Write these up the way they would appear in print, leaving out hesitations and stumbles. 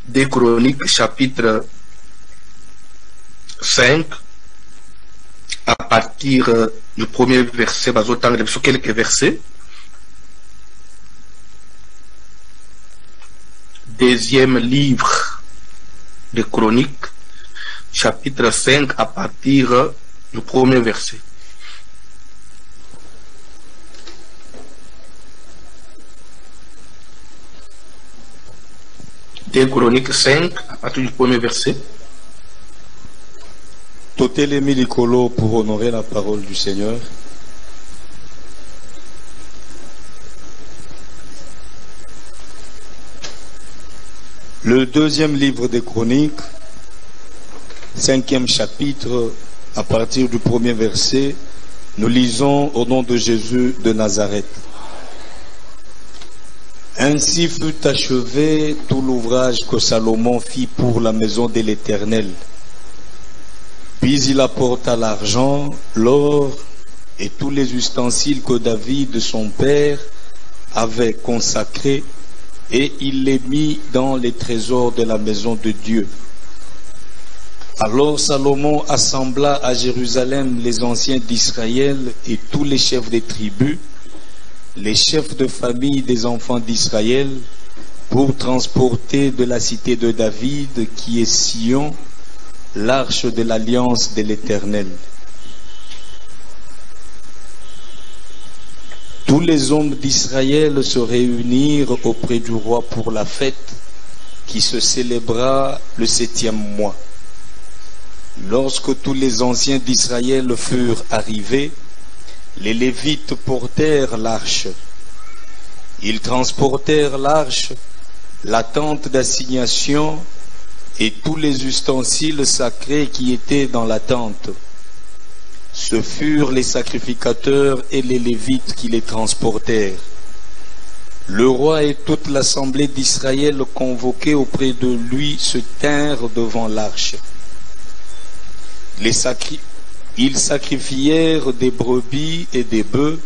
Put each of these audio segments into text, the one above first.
des Chroniques, chapitre 5, à partir du premier verset, sur quelques versets. Deuxième livre des Chroniques, chapitre 5, à partir du premier verset. Des Chroniques 5, à partir du premier verset. Totelemi likolo pour honorer la parole du Seigneur. Le deuxième livre des Chroniques, 5e chapitre, à partir du premier verset, nous lisons au nom de Jésus de Nazareth. Ainsi fut achevé tout l'ouvrage que Salomon fit pour la maison de l'Éternel. Puis il apporta l'argent, l'or et tous les ustensiles que David, son père, avait consacrés, et il les mit dans les trésors de la maison de Dieu. Alors Salomon assembla à Jérusalem les anciens d'Israël et tous les chefs des tribus, les chefs de famille des enfants d'Israël, pour transporter de la cité de David, qui est Sion, l'arche de l'alliance de l'Éternel. Tous les hommes d'Israël se réunirent auprès du roi pour la fête qui se célébra le 7e mois. Lorsque tous les anciens d'Israël furent arrivés, les Lévites portèrent l'arche. Ils transportèrent l'arche, la tente d'assignation et tous les ustensiles sacrés qui étaient dans la tente. Ce furent les sacrificateurs et les Lévites qui les transportèrent. Le roi et toute l'assemblée d'Israël convoqués auprès de lui se tinrent devant l'arche. Ils sacrifièrent des brebis et des bœufs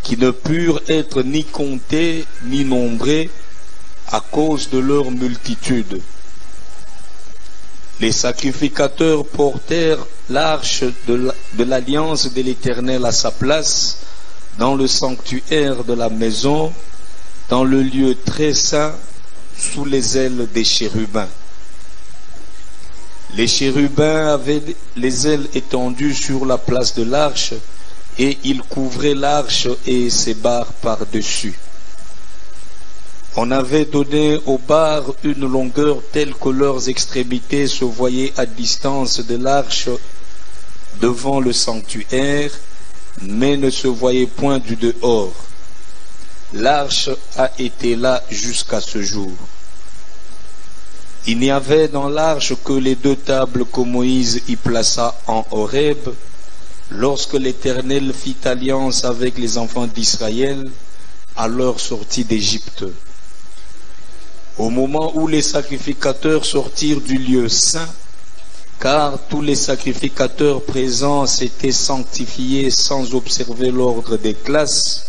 qui ne purent être ni comptés ni nombrés à cause de leur multitude. Les sacrificateurs portèrent l'arche de l'alliance de l'Éternel à sa place dans le sanctuaire de la maison, dans le lieu très saint, sous les ailes des chérubins. Les chérubins avaient les ailes étendues sur la place de l'arche et ils couvraient l'arche et ses barres par-dessus. On avait donné aux barres une longueur telle que leurs extrémités se voyaient à distance de l'arche devant le sanctuaire, mais ne se voyaient point du dehors. L'arche a été là jusqu'à ce jour. Il n'y avait dans l'arche que les 2 tables que Moïse y plaça en Horeb, lorsque l'Éternel fit alliance avec les enfants d'Israël à leur sortie d'Égypte. Au moment où les sacrificateurs sortirent du lieu saint, car tous les sacrificateurs présents s'étaient sanctifiés sans observer l'ordre des classes,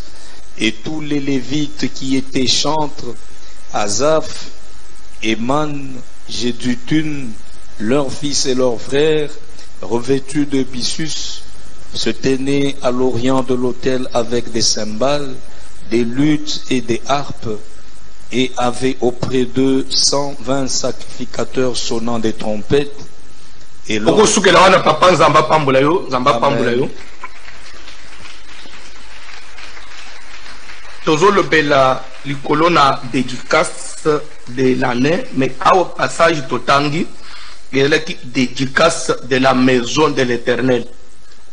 et tous les Lévites qui étaient chantres, Asaph, Éman, Jéduthun, leurs fils et leurs frères, revêtus de byssus, se tenaient à l'orient de l'autel avec des cymbales, des luttes et des harpes, et avaient auprès d'eux 120 sacrificateurs sonnant des trompettes. Et Toujours le bella l'icolo na dédicace de l'année, mais au passage totangi, il y a la dédicace de la maison de l'Éternel.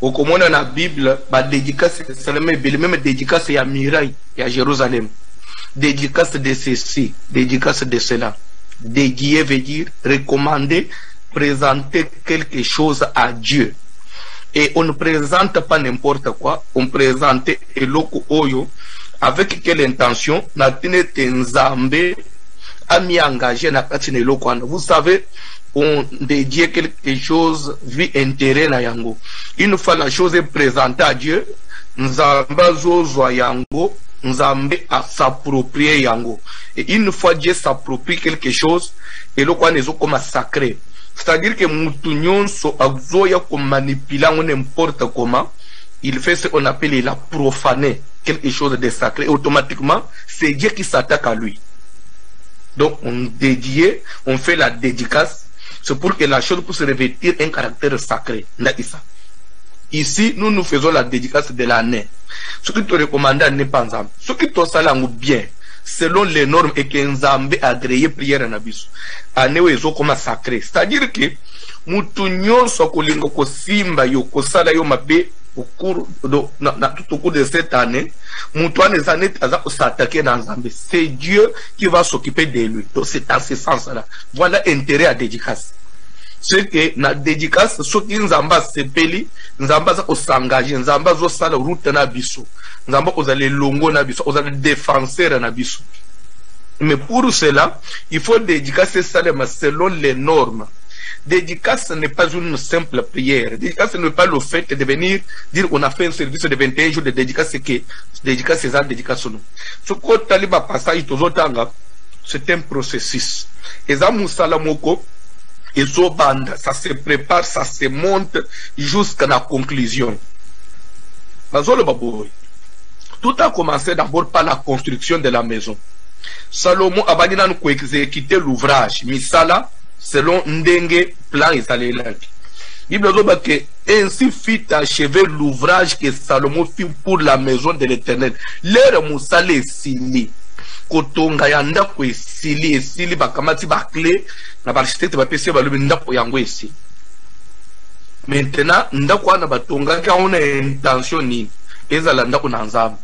Au commun dans la Bible, la dédicace c'est même dédicace à Mirail et à Jérusalem. Dédicace de ceci, dédicace de cela. Dédier veut dire recommander, présenter quelque chose à Dieu. Et on ne présente pas n'importe quoi, on présente eloko oyo. Avec quelle intention? Vous savez, on dédie quelque chose, vie intérêt na yango. Une fois la chose est présentée à Dieu, Nzamba zo yango, Nzambe a s'approprier yango. Et une fois Dieu s'approprie quelque chose, et le quoi n'est comme sacré. C'est-à-dire que Moutounion so azoya comme manipulant n'importe comment, il fait ce qu'on appelle la profaner, quelque chose de sacré. Et automatiquement, c'est Dieu qui s'attaque à lui. Donc on dédie, on fait la dédicace, c'est pour que la chose puisse revêtir un caractère sacré. Ici, nous faisons la dédicace de l'année. Ce qui te recommande n'est pas Nzambe. Ce qui te salangue bien, selon les normes et que Nzambe a agréé prière en abyss. Année où ils ont comme sacré. C'est-à-dire que, Moutounion so kolingo ko simba yo ko sala yo mabe au cours tout au cours de cette année, Moutouane Zanet a s'attaquer dans Nzambe. C'est Dieu qui va s'occuper de lui. Donc c'est dans ce sens-là. Voilà intérêt à dédicace. C'est que na dédicace, ce qui Nzamba sepeli, Nzamba za s'engager, Nzamba zo sala route na biso, Nzamba ozale longo na biso, ozale défenseur na biso. Mais pour cela, il faut dédicacer ça selon les normes. Dédicace n'est pas une simple prière. Dédicace n'est pas le fait de venir dire on a fait un service de 21 jours de dédicace, c'est que dédicace c'est ça, dédicace non. Ce qu'on taliba passage tozotanga, c'est un processus. Et ça Moussala Moko, et ça se prépare, ça se monte jusqu'à la conclusion. Tout a commencé d'abord par la construction de la maison. Salomon a exécuté l'ouvrage, Misala, selon Ndenge, plan et Salélaki. Bible dit que ainsi fit achever l'ouvrage que Salomon fit pour la maison de l'Éternel. L'air Moussale Sili. Kotonga ya ndako esili bakamati ba clé na architecte ba pesi ba lobi ndako yango esi. Maintenant ndako wana batonga ka on a intention ni ezala ndako na Nzambe.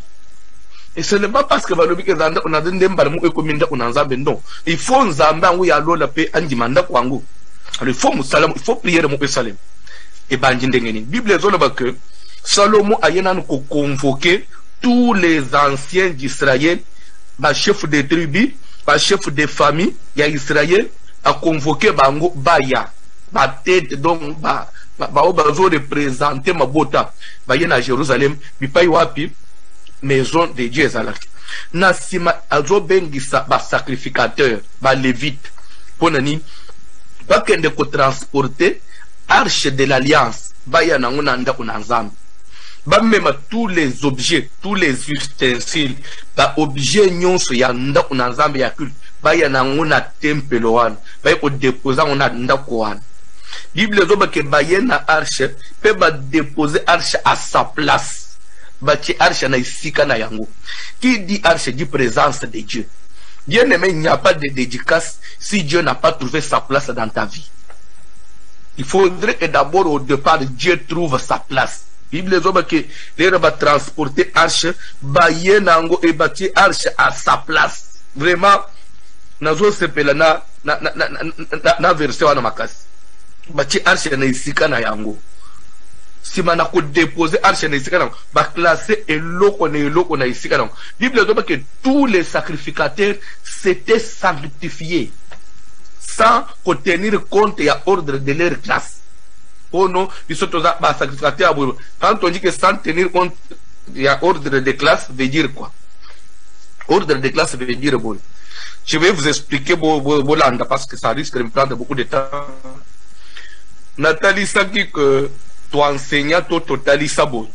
Et ce n'est pas parce que ba lobi ke zanda on a ndemba mu ekomi ndako na Nzambe, non. Il faut Nzambe angu ya lola pe andima ndako wangu. Alors il faut musalamu, il faut prier mu pe salem. Et banji ndengeni. Bible zo ba que Salomon a yena ko convoquer tous les anciens d'Israël, ba chef de tribu, ba chef de famille, ya Israël, a convoqué bango baya, ba tête donc ba obazo représenter ma bota, ba yena Jérusalem, bi pa wapi maison de Dieu ezalaki. Na sima azo bengisa ba sacrificateur, ba lévite, ponani ba kende ko transporter arche de l'alliance, ba yana ngona ndako na Nzambe. Ba même tous les objets, tous les ustensiles, ba objet nyonso ya ndako na Nzambe ya culte, ba ya na ngona temple wana, ba ko déposer ngona ndako wana. Bible zo ba ke ba yena arche, pe ba déposer arche à sa place. Ba ti arche na isika na yango. Qui dit arche dit présence de Dieu. Bien aimé, il n'y a pas de dédicace si Dieu n'a pas trouvé sa place dans ta vie. Il faudrait que d'abord au départ Dieu trouve sa place. Bible zoba que les va transporter arche ba yenango et bâtir arche à sa place. Vraiment nazo sepela na verset wana makasi. Bâtir arche na isika na yango. Si mana ko déposer arche na isika na ba classer eloko na isika na. Bible zoba que tous les sacrificateurs s'étaient sanctifiés sans tenir compte et à ordre de leur classe. Oh non, ils sont tous sacrificateurs. Quand on dit que sans tenir compte, il y a ordre de classe, veut dire quoi? Ordre de classe veut dire bon. Je vais vous expliquer Bolanda parce que ça risque de me prendre beaucoup de temps. Nathalie Saki que toi enseignant toi totali sabon.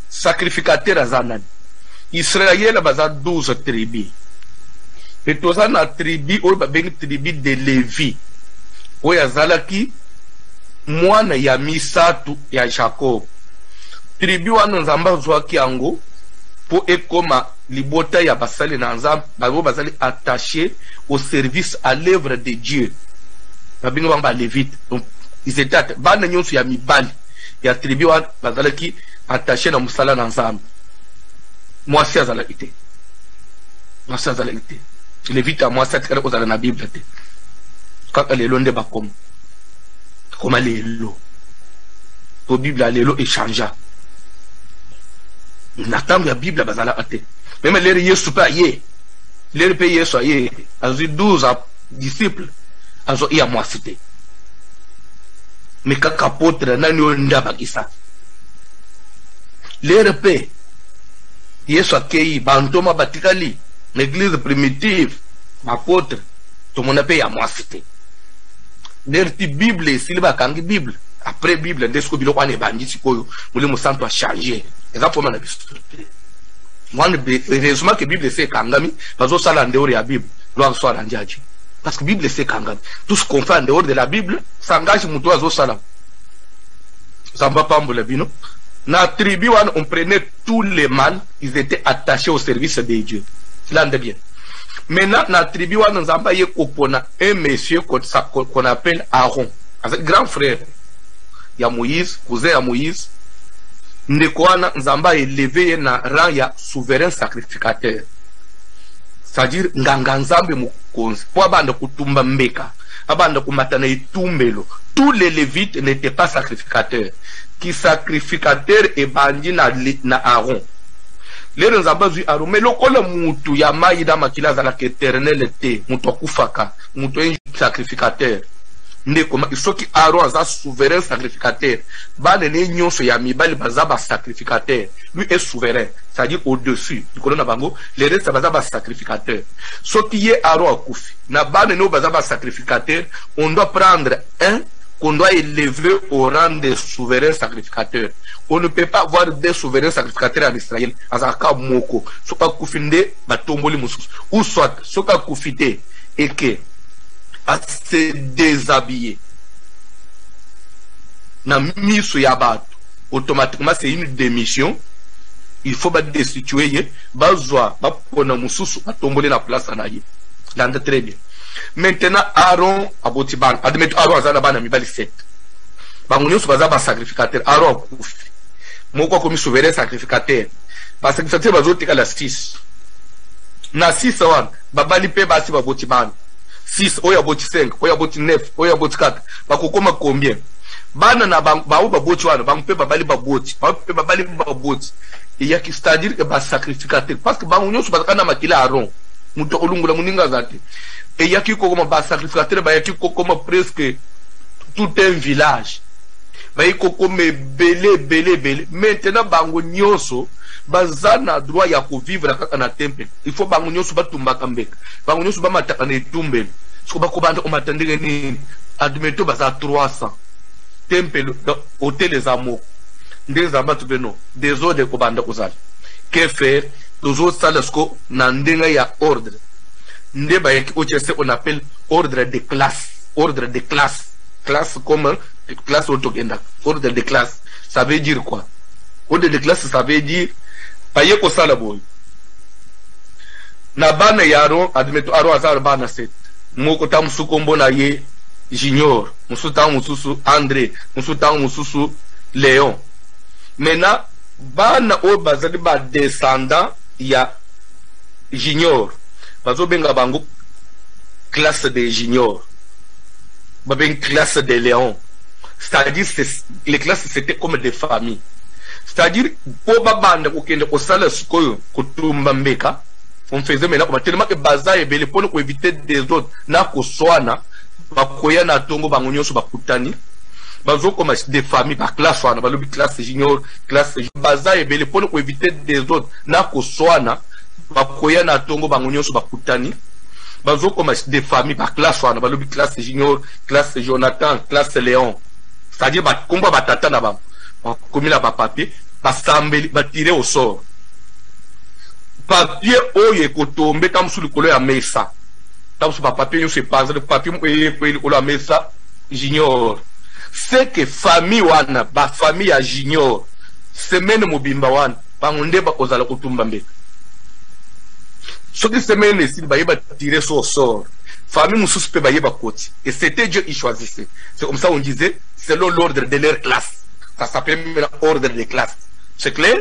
Sacrificateur azanan. Israël a 12 tribus. Et tous na tribu ou ben tribu de Lévi. Ou yazalaki mwana ya misatu ya Jacob. Tribu wana Nzamba zwaki yango po ekoma libota ya basali na Nzamba, babo basali attaché au service à l'œuvre de Dieu. Babingo bamba lévite. Donc ils étaient bana nyonso ya mibali ya tribu wana bazalaki attaché na musala na Nzamba. Moi si azalaki te. Moi si azalaki te. Lévite à moi ça tika ko zala na Bible te. Kaka lelo nde bakomo. Comment les lots au Bible les lots échangea n'attend la Bible bazala ate même les Yesu pas yé les pays Yesu yé azu 12 disciples azo ya moi cité mais kaka apôtre nani onda bakisa les repé Yesu akei bantoma batikali l'église primitive apôtre tout le monde paye à moi cité derti bible s'il va kangi bible après bible ndesko biloko ane bandi sikoyo mule musantu a changer eza poma na biso moi heureusement que bible c'est kangami bazo sala ndeur ya bible gloire soit à Dieu parce que bible c'est kangami tout ce qu'on fait en dehors de la bible s'engage muto azo sala ça va pas mbole bino. Na tribu, on prenait tous les mâles, ils étaient attachés au service de Dieu. Cela en est bien. Maintenant, dans la tribu, on a un monsieur qu'on appelle Aaron. Avec grand frère. Il y a Moïse, cousin à Moïse. Ndekwana Nzamba élevé na rang ya souverain sacrificateur. C'est-à-dire, nganga Nzambe mukonzi. Po abanda kutumba mbeka. Abanda kumatana itumbelo. Tous les lévites n'étaient pas sacrificateurs. Qui sacrificateur et bandi na Aaron. Les Nzamba zu Aaron. Mais le kole mutu ya maïda makila za la éternel te. Mutu kufaka. Mutu un sacrificateur. Soki Aaron a souverain sacrificateur. Bane ne nyonso ya mibali bazaba sacrificateur. Lui est souverain. C'est-à-dire au-dessus. Les restes bazaba sacrificateur. Soki ye Aaron a koufi. Na bane no bazaba sacrificateur. On doit prendre un qu'on doit élever au rang de souverain sacrificateur. On ne peut pas avoir des souverains sacrificateurs en Israël. Azaka moko. Soka koufinde batomboli musus. Ou soit soka koufite et que à se déshabiller. Na misu yabat. Automatiquement c'est une démission. Il faut pas destituer. Bazwa ba pona mususu batomboli na place anaye. L'ande très bien. Maintenant, Aaron a botiban. Admettons, Aaron a zana mibali 7. Bangunyo sou bazaba sacrificateur. Aaron a koufi. Moko komi souverain sacrificateur. Ba sacrificateur bazo tika la 6. Na 6 wan, babali pe basi ba botiban. 6, oya boti 5, oya boti 9, oya boti 4. Bakokoma combien? Bana na ba ba boti wana, bang pe babali ba boti. Bang pe babali ba boti. Et ya ki c'est-à-dire que ba sacrificateur. Parce que bangunyo sou bazaka na makila Aaron. Muto olungula muninga zate. Et il y a qui comme sacrificateur, il y a qui comme presque tout un village. Il y a qui comme belé. Maintenant, bango nyonso, bazana droit ya ko vivre dans le temple. Il faut bango nyonso batumba kambek. Bango nyonso ba mataka na tumbel. Siko ba ko banda o matandenge ni admeto baza 300. Temple hôtel les amours. Des amatu beno, des ordres ko banda ko sala. Que faire? Toujours salasko na ndenga ya ordre. On appelle ordre de classe. Ordre de classe. Classe comme classe autogenda. Ordre de classe. Ça veut dire quoi? Ordre de classe, ça veut dire paye ko sala boy. Na bana yaro, admeto aro azar bana set. Moko tam sukombo na ye junior. Musu tam mususu André. Musu tam mususu Léon. Maintenant, bana o bazali ba descendant ya junior. Bazo benga bango classe de junior. Babeng classe de Léon. C'est-à-dire les classes c'était comme des familles. C'est-à-dire pour babanda okende ko sala sikoyo kutumba mbeka. On faisait maintenant tellement que baza et belé pour nous éviter des autres na ko swana bakoya na tongo bango nyonso bakutani. Bazo comme des familles par classe wana balobi classe junior, classe baza et belé pour nous éviter des autres na ko swana bakoya na tongo bango nyonso bakutani bazo comme des familles par classe wana balobi classe junior, classe Jonathan, classe Léon. C'est-à-dire ba komba batata na ba komi na ba papier basambeli batire au sort. Papier oye ko tomber tam sur le colo ya mesa. Tam sur papier yo se passe le papier ko la mesa junior. C'est que famille wana ba famille ya junior semaine mobimba wana bangonde ba kozala kutumba mbeka. Ce qui se met ici, il va tirer son sort. Famille Moussous peut bailler bakoti. Et c'était Dieu qui choisissait. C'est comme ça on disait, selon l'ordre de leur classe. Ça s'appelle l'ordre de classe. C'est clair?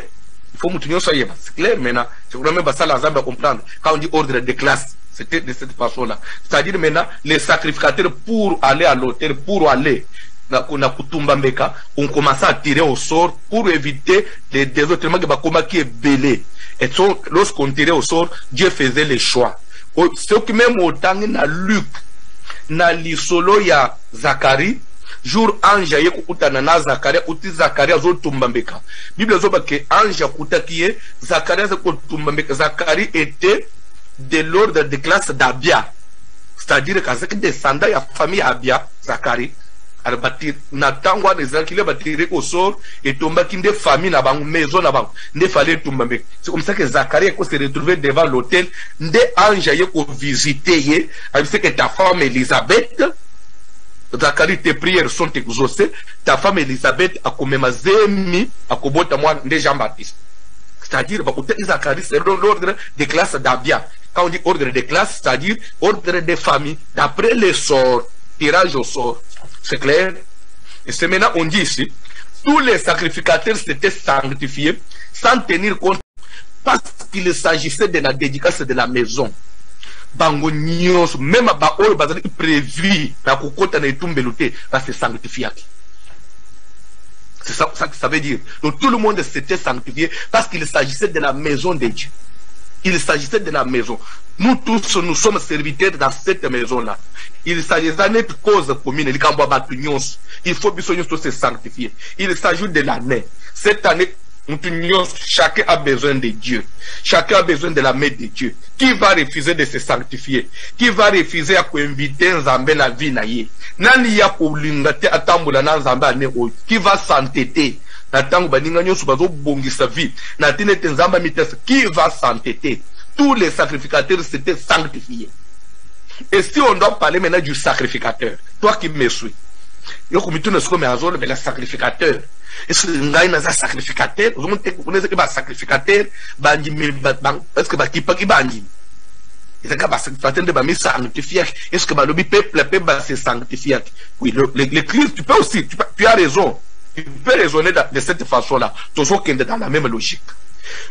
Il faut moutonner ça. C'est clair maintenant. C'est vraiment ça la Zambie à comprendre. Quand on dit ordre de classe, c'était de cette façon-là. C'est-à-dire maintenant, les sacrificateurs pour aller à l'autel, pour aller on commence à tirer au sort pour éviter les désautrements qui est belé. Et lorsqu'on tirait au sort, Dieu faisait les choix. Ce qui même autant na Luc, na lisolo ya Zacharie, jour ange ye kukutana na Zakaria uti Zakaria zo tumbambeka. Bible zo ke ange kutakiye Zakaria zo tumbambeka. Zacharie était de l'ordre de classe d'Abia. C'est-à-dire que descendant ya famille Abia, Zacharie albatir na tangwa des qu'il va tirer au sort et tomba qui des familles na bang maison na bang ne fallait tomber. C'est comme ça que Zacharie s'est retrouvé devant l'hôtel de ange ye ko visiter ye avec ce que ta femme Elisabeth. Zacharie, tes prières sont exaucées. Ta femme Elisabeth a comme mazemi a kobota moi de Jean-Baptiste. C'est-à-dire que Zacharie c'est l'ordre des classes d'Abia. Quand on dit ordre de classe, c'est-à-dire ordre des familles d'après les sorts, tirage au sort. C'est clair? Et c'est maintenant on dit ici, tous les sacrificateurs s'étaient sanctifiés sans tenir compte parce qu'il s'agissait de la dédicace de la maison. Bango nyos, même ba ol bazali prévu na kokota na etumbelote va se sanctifier. C'est ça que ça veut dire. Donc tout le monde s'était sanctifié parce qu'il s'agissait de la maison de Dieu. Il s'agissait de la maison. Nous tous, nous sommes serviteurs dans cette maison-là. Il s'agissait de notre cause commune. Il faut se sanctifier. Il s'agit de l'année. Cette année, chacun a besoin de Dieu. Chacun a besoin de la main de Dieu. Qui va refuser de se sanctifier? Qui va refuser à inviter Nzambe na vie na ye? Nani ya kolingate atambula na Nzambe ane oyo? Qui va s'entêter? Qui va s'entêter? Tous les sacrificateurs s'étaient sanctifiés. Et si on doit parler maintenant du sacrificateur, toi qui me suis, le sacrificateur, est-ce que un sacrificateur? Vous connaissez que sacrificateur, est-ce que est-ce que le peuple se sanctifier? Oui, l'Église, tu peux aussi, tu as raison. Tu peux raisonner de cette façon-là. Toujours qu'il est dans la même logique.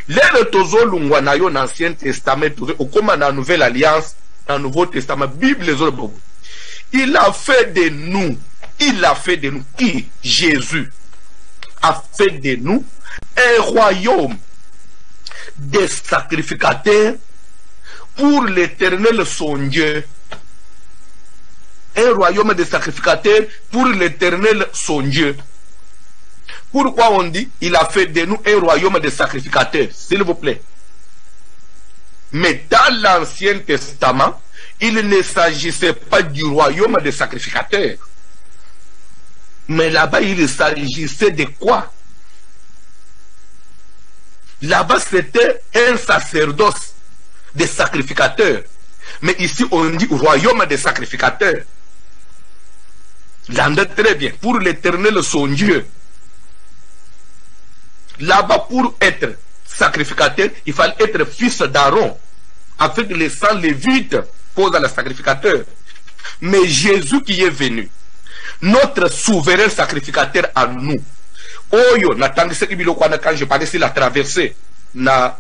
L'air toujours lungwa na yo l'Ancien Testament, au comme dans la Nouvelle Alliance, dans le Nouveau Testament, Bible les autres. Il a fait de nous, qui? Jésus a fait de nous un royaume des sacrificateurs pour l'Éternel son Dieu. Un royaume des sacrificateurs pour l'Éternel son Dieu. Pourquoi on dit il a fait de nous un royaume de sacrificateurs, s'il vous plaît? Mais dans l'Ancien Testament, il ne s'agissait pas du royaume des sacrificateurs. Mais là-bas, il s'agissait de quoi? Là-bas, c'était un sacerdoce des sacrificateurs. Mais ici, on dit royaume des sacrificateurs. L'endroit très bien. Pour l'Éternel, son Dieu. Là-bas, pour être sacrificateur, il fallait être fils d'Aaron. Avec les sangs lévites posent à le sacrificateur. Mais Jésus qui est venu, notre souverain sacrificateur à nous. Oyo, quand je parlais sur la traversée, na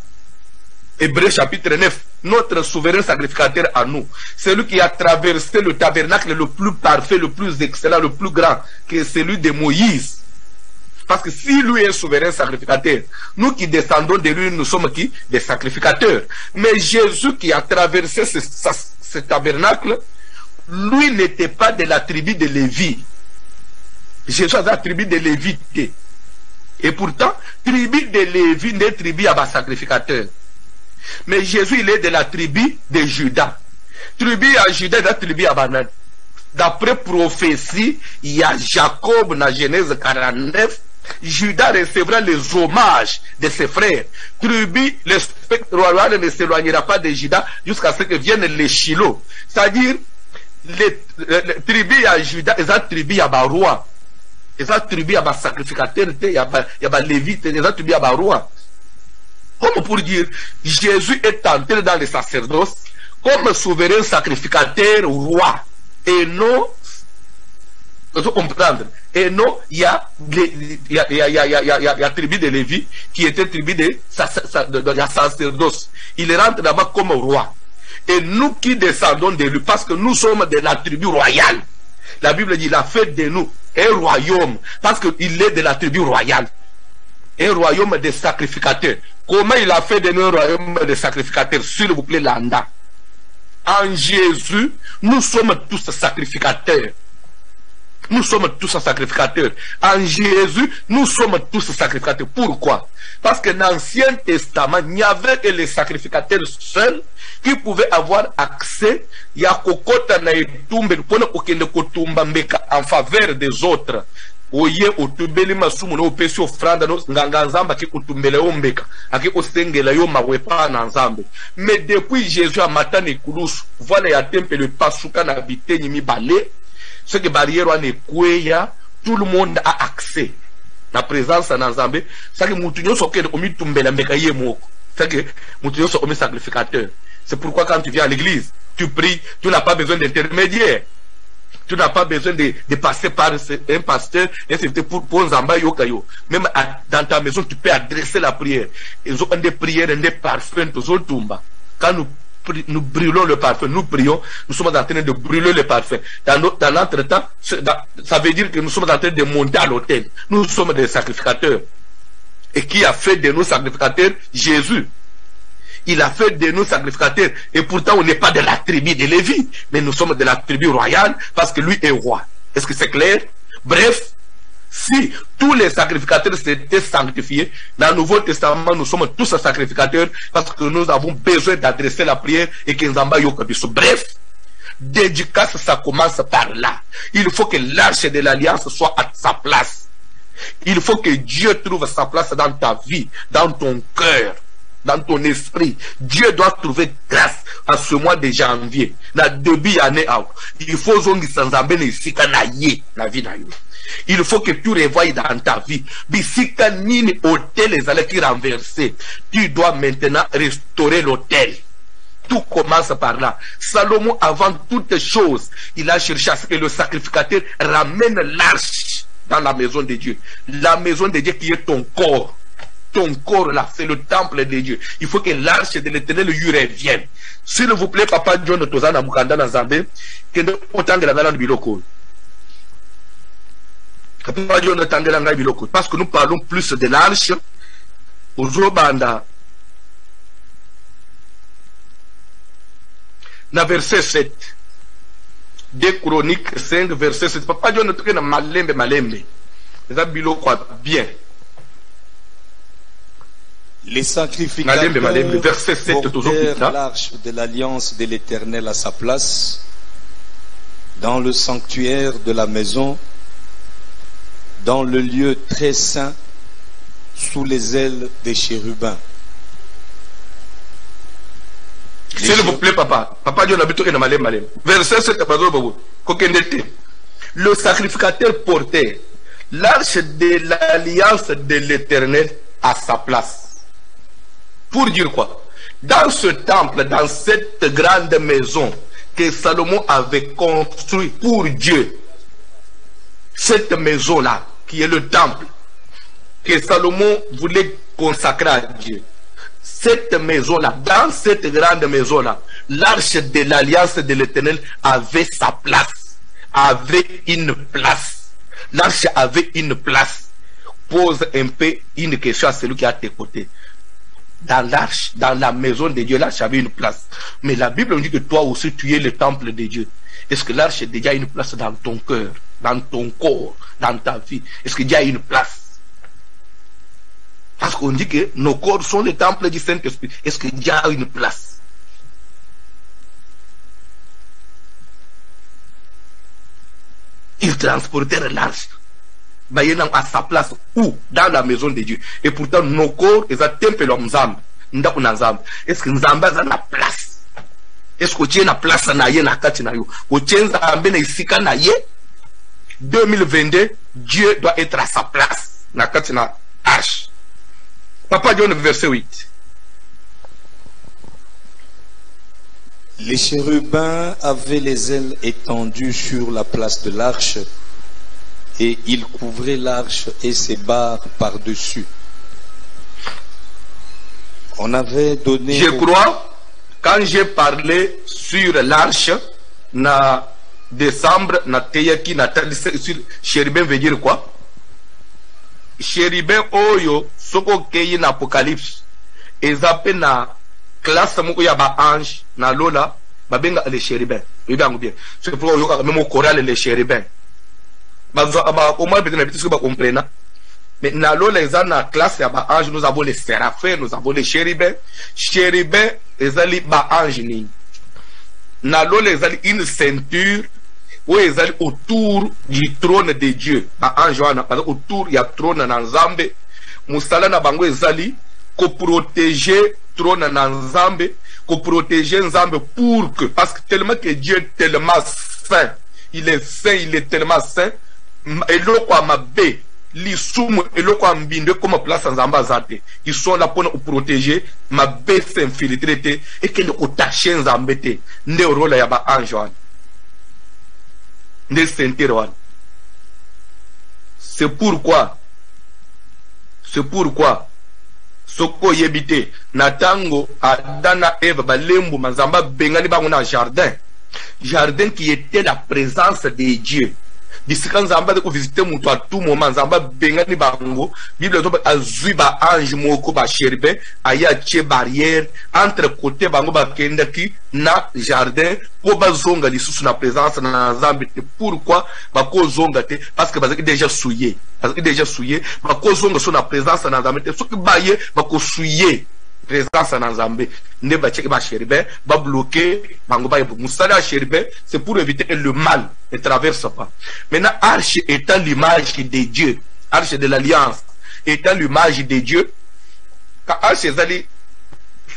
Hébreux chapitre 9, notre souverain sacrificateur à nous, celui qui a traversé le tabernacle le plus parfait, le plus excellent, le plus grand, que celui de Moïse. Parce que si lui est souverain sacrificateur, nous qui descendons de lui, nous sommes qui? Des sacrificateurs. Mais Jésus qui a traversé ce tabernacle, lui n'était pas de la tribu de Lévi. Jésus a la tribu de Lévi. Et pourtant, tribu de Lévi n'est tribu à bas sacrificateur. Mais Jésus, il est de la tribu de Judas. Tribu à Judas, la tribu à Banane. D'après prophétie, il y a Jacob dans Genèse 49. Judas recevra les hommages de ses frères. Tribu, le spectre royal ne s'éloignera pas de Judas jusqu'à ce que vienne les Shiloh. C'est-à-dire, les tribus à Judas, les tribus à Baroua. Les tribus à sacrificateur, il y a Lévite, les tribus à Baroua. Comme pour dire, Jésus est entré dans le sacerdoce comme souverain sacrificateur roi. Et non, il faut comprendre. Et non, il y a la tribu de Lévi qui était tribu de sacerdoce. Il rentre là-bas comme roi. Et nous qui descendons de lui, parce que nous sommes de la tribu royale. La Bible dit, il a fait de nous un royaume, parce qu'il est de la tribu royale. Un royaume de sacrificateurs. Comment il a fait de nous un royaume de sacrificateurs? S'il vous plaît, Landa. En Jésus, nous sommes tous sacrificateurs. Nous sommes tous sacrificateurs. En Jésus, nous sommes tous sacrificateurs. Pourquoi? Parce que dans l'Ancien Testament, il n'y avait que les sacrificateurs seuls qui pouvaient avoir accès en faveur des autres. Oye otubeli masumu no pesi ofranda no nganga nzamba ki kutumbele ombeka aki osengela yo mawepa na nzambe. Mais depuis Jésus a matane kulusu voilà ya temple pasuka na bitenyi mibale ce que barrière wane kweya tout le monde a accès na présence na nzambe ça que mutu nyoso kende omitumbela mbeka ye moko ça que mutu nyoso omi sacrificateur. C'est pourquoi quand tu viens à l'église tu pries, tu n'as pas besoin d'intermédiaire. Tu n'as pas besoin de passer par un pasteur pour Nzamba Yokayo. Même dans ta maison, tu peux adresser la prière. Ils ont des prières, des parfums, quand nous brûlons le parfum, nous prions, nous sommes en train de brûler le parfum. Dans l'entretemps, ça veut dire que nous sommes en train de monter à l'autel. Nous sommes des sacrificateurs. Et qui a fait de nous sacrificateurs? Jésus. Il a fait de nous sacrificateurs. Et pourtant, on n'est pas de la tribu de Lévi. Mais nous sommes de la tribu royale parce que lui est roi. Est-ce que c'est clair? Bref, si tous les sacrificateurs s'étaient sanctifiés, dans le Nouveau Testament, nous sommes tous sacrificateurs parce que nous avons besoin d'adresser la prière et que nous en bayons. Bref, dédicace, ça commence par là. Il faut que l'arche de l'alliance soit à sa place. Il faut que Dieu trouve sa place dans ta vie, dans ton cœur, dans ton esprit. Dieu doit trouver grâce en ce mois de janvier. La début année out. Il faut zongi sans embêter sika na ye na vie na yo. Il faut que tu revoies dans ta vie. Bisika nini hôtel les allées qui renversé. Tu dois maintenant restaurer l'hôtel. Tout commence par là. Salomon, avant toute chose, il a cherché à ce que le sacrificateur ramène l'arche dans la maison de Dieu. La maison de Dieu qui est ton corps. Ton corps là, c'est le temple de Dieu. Il faut que l'arche de l'Éternel lui revienne. S'il vous plaît, Papa John Tozana Mukanda Nazambe, que nous autant de la dans le biloko. Papa John Tangela Ngai biloko. Parce que nous parlons plus de l'arche. Au Zobanda. Dans verset 7. 2 Chroniques 5, verset 7. Papa John Tangela Malembe Malembe. Les biloko bien. Les sacrificateurs portèrent l'arche de l'alliance de l'Éternel à sa place dans le sanctuaire de la maison, dans le lieu très saint, sous les ailes des chérubins. S'il vous plaît, papa. Papa Dieu n'a pas de malem. Verset 7, le sacrificateur portait l'arche de l'alliance de l'Éternel à sa place. Pour dire quoi? Dans ce temple, dans cette grande maison que Salomon avait construite pour Dieu, cette maison-là, qui est le temple, que Salomon voulait consacrer à Dieu, cette maison-là, dans cette grande maison-là, l'arche de l'alliance de l'Éternel avait sa place, avait une place. L'arche avait une place. Pose un peu une question à celui qui est à tes côtés. Dans l'arche, dans la maison de Dieu, l'arche avait une place. Mais la Bible nous dit que toi aussi tu es le temple de Dieu. Est-ce que l'arche a déjà une place dans ton cœur, dans ton corps, dans ta vie? Est-ce qu'il y a une place? Parce qu'on dit que nos corps sont les temples du Saint-Esprit. Est-ce qu'il y a une place? Ils transportèrent l'arche à sa place où? Dans la maison de Dieu. Et pourtant nos corps ils ont tempé leur Nzambe. Est-ce que Nzambe a la place? Est-ce que tu as la place na ye na kati na yo? O tienza ambene isika na ye? 2022 Dieu doit être à sa place na kati na arche. Papa John verset 8. Les chérubins avaient les ailes étendues sur la place de l'arche et ils couvraient l'arche et ses barres par-dessus. On avait donné... Je crois, quand j'ai parlé sur l'arche, na décembre, na teyaki, na sur chérubin veut dire quoi? Chérubin oyo, soko kei na apocalypse, ezape na classe moko ya ba ange, na lola, babenga les chérubins. C'est pourquoi même au choral les chérubins. au moins peut-être ce que vous comprenez. Mais dans les la classe, nous avons les séraphins, nous avons les chérubins. Chérubins, les anges. Dans les une ceinture où ils allaient autour du trône de Dieu. Autour, il y a trône dans Zambé. Moussala na bango ezali ko protéger trône dans Zambé, ko protéger Zambé pour que, parce que tellement que Dieu est tellement saint, il est tellement saint, et le quoi ma bé, l'issoum et le quoi mbinde comme place en Zamba Zate, ils sont là pour nous protéger, ma bé s'infiltrer et que nous tacher Zambé, ne rôle ya ba ange, ne sentir. C'est pourquoi soko yebite natango adana Eva balembu mazamba bengani bango na jardin qui était la présence de Dieu. Bisika nzamba de ko visiter mutu à tout moment nzamba bengani bango Bible to azui ba ange moko ba chérubin aya tche barrière entre côté bango ba kendaki na jardin ko bazonga lisusu na présence na nzambe. Pourquoi ba ko zonga te? Parce que bazaki déjà souillé. Ba ko zonga so na présence na nzambe te soki baye ba ko souillé présence na nzambe ne ba tche ba chérubin ba bloquer bango ba musala chérubin. C'est pour éviter le mal ne traverse pas. Maintenant, arche étant l'image de Dieu, arche de l'alliance étant l'image de Dieu, quand arche ezali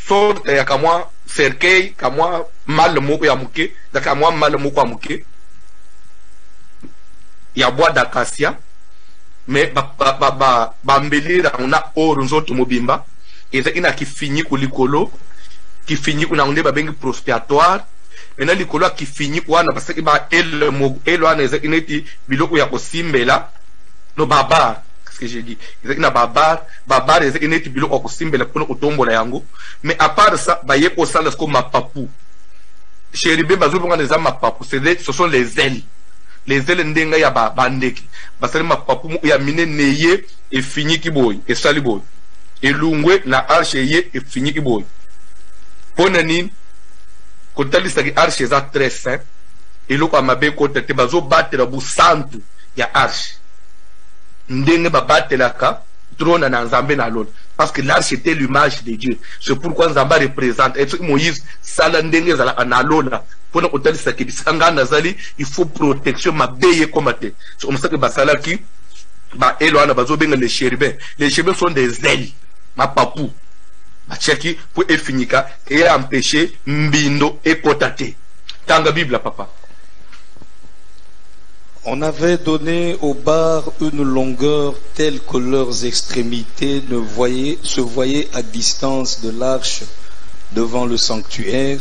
sorte ya kamwa cercueil kamwa mal moko ya muke, da kamwa mal moko ya muke ya bois d'acacia, mais ba mbelira una oro nzoto mobimba eza ina kifini kulikolo kifini kuna onde ba bengi prospiratoire. Maintenant likolo qui finit wana parce que ba el wana eza ineti biloko ya kosimbela no babar, qu'est-ce que j'ai dit, eza ina babar eza ineti biloko ya kosimbela pour otombola yango. Mais à part ça ba ye ko sala comme mapapu chérubin bazo bonga les mapapu, ce sont les ailes ndenga ya bandeki basali mapapu mu ya mine neye et fini ki boy et sali boy et lungwe na arche ye et fini ki boy pona nini kotalisa ki arche eza très saint eloko ya mabe kota te bazobatela busantu ya arche ndenge babatelaka trône na nzambe na lona, parce que l'arche était l'image de Dieu. C'est pourquoi nzamba représente et Moïse sala ndenge ezalaka na lona pona kotalisa ki bisanga nazali il faut protection mabeye komate. C'est comme ça que basalaki ba elwana bazobenga les chérubins sont des ailes mapapu Machaki pour effinika et empêcher mbindo et kotate. Tanga Bible papa. On avait donné aux barres une longueur telle que leurs extrémités se voyaient à distance de l'arche devant le sanctuaire,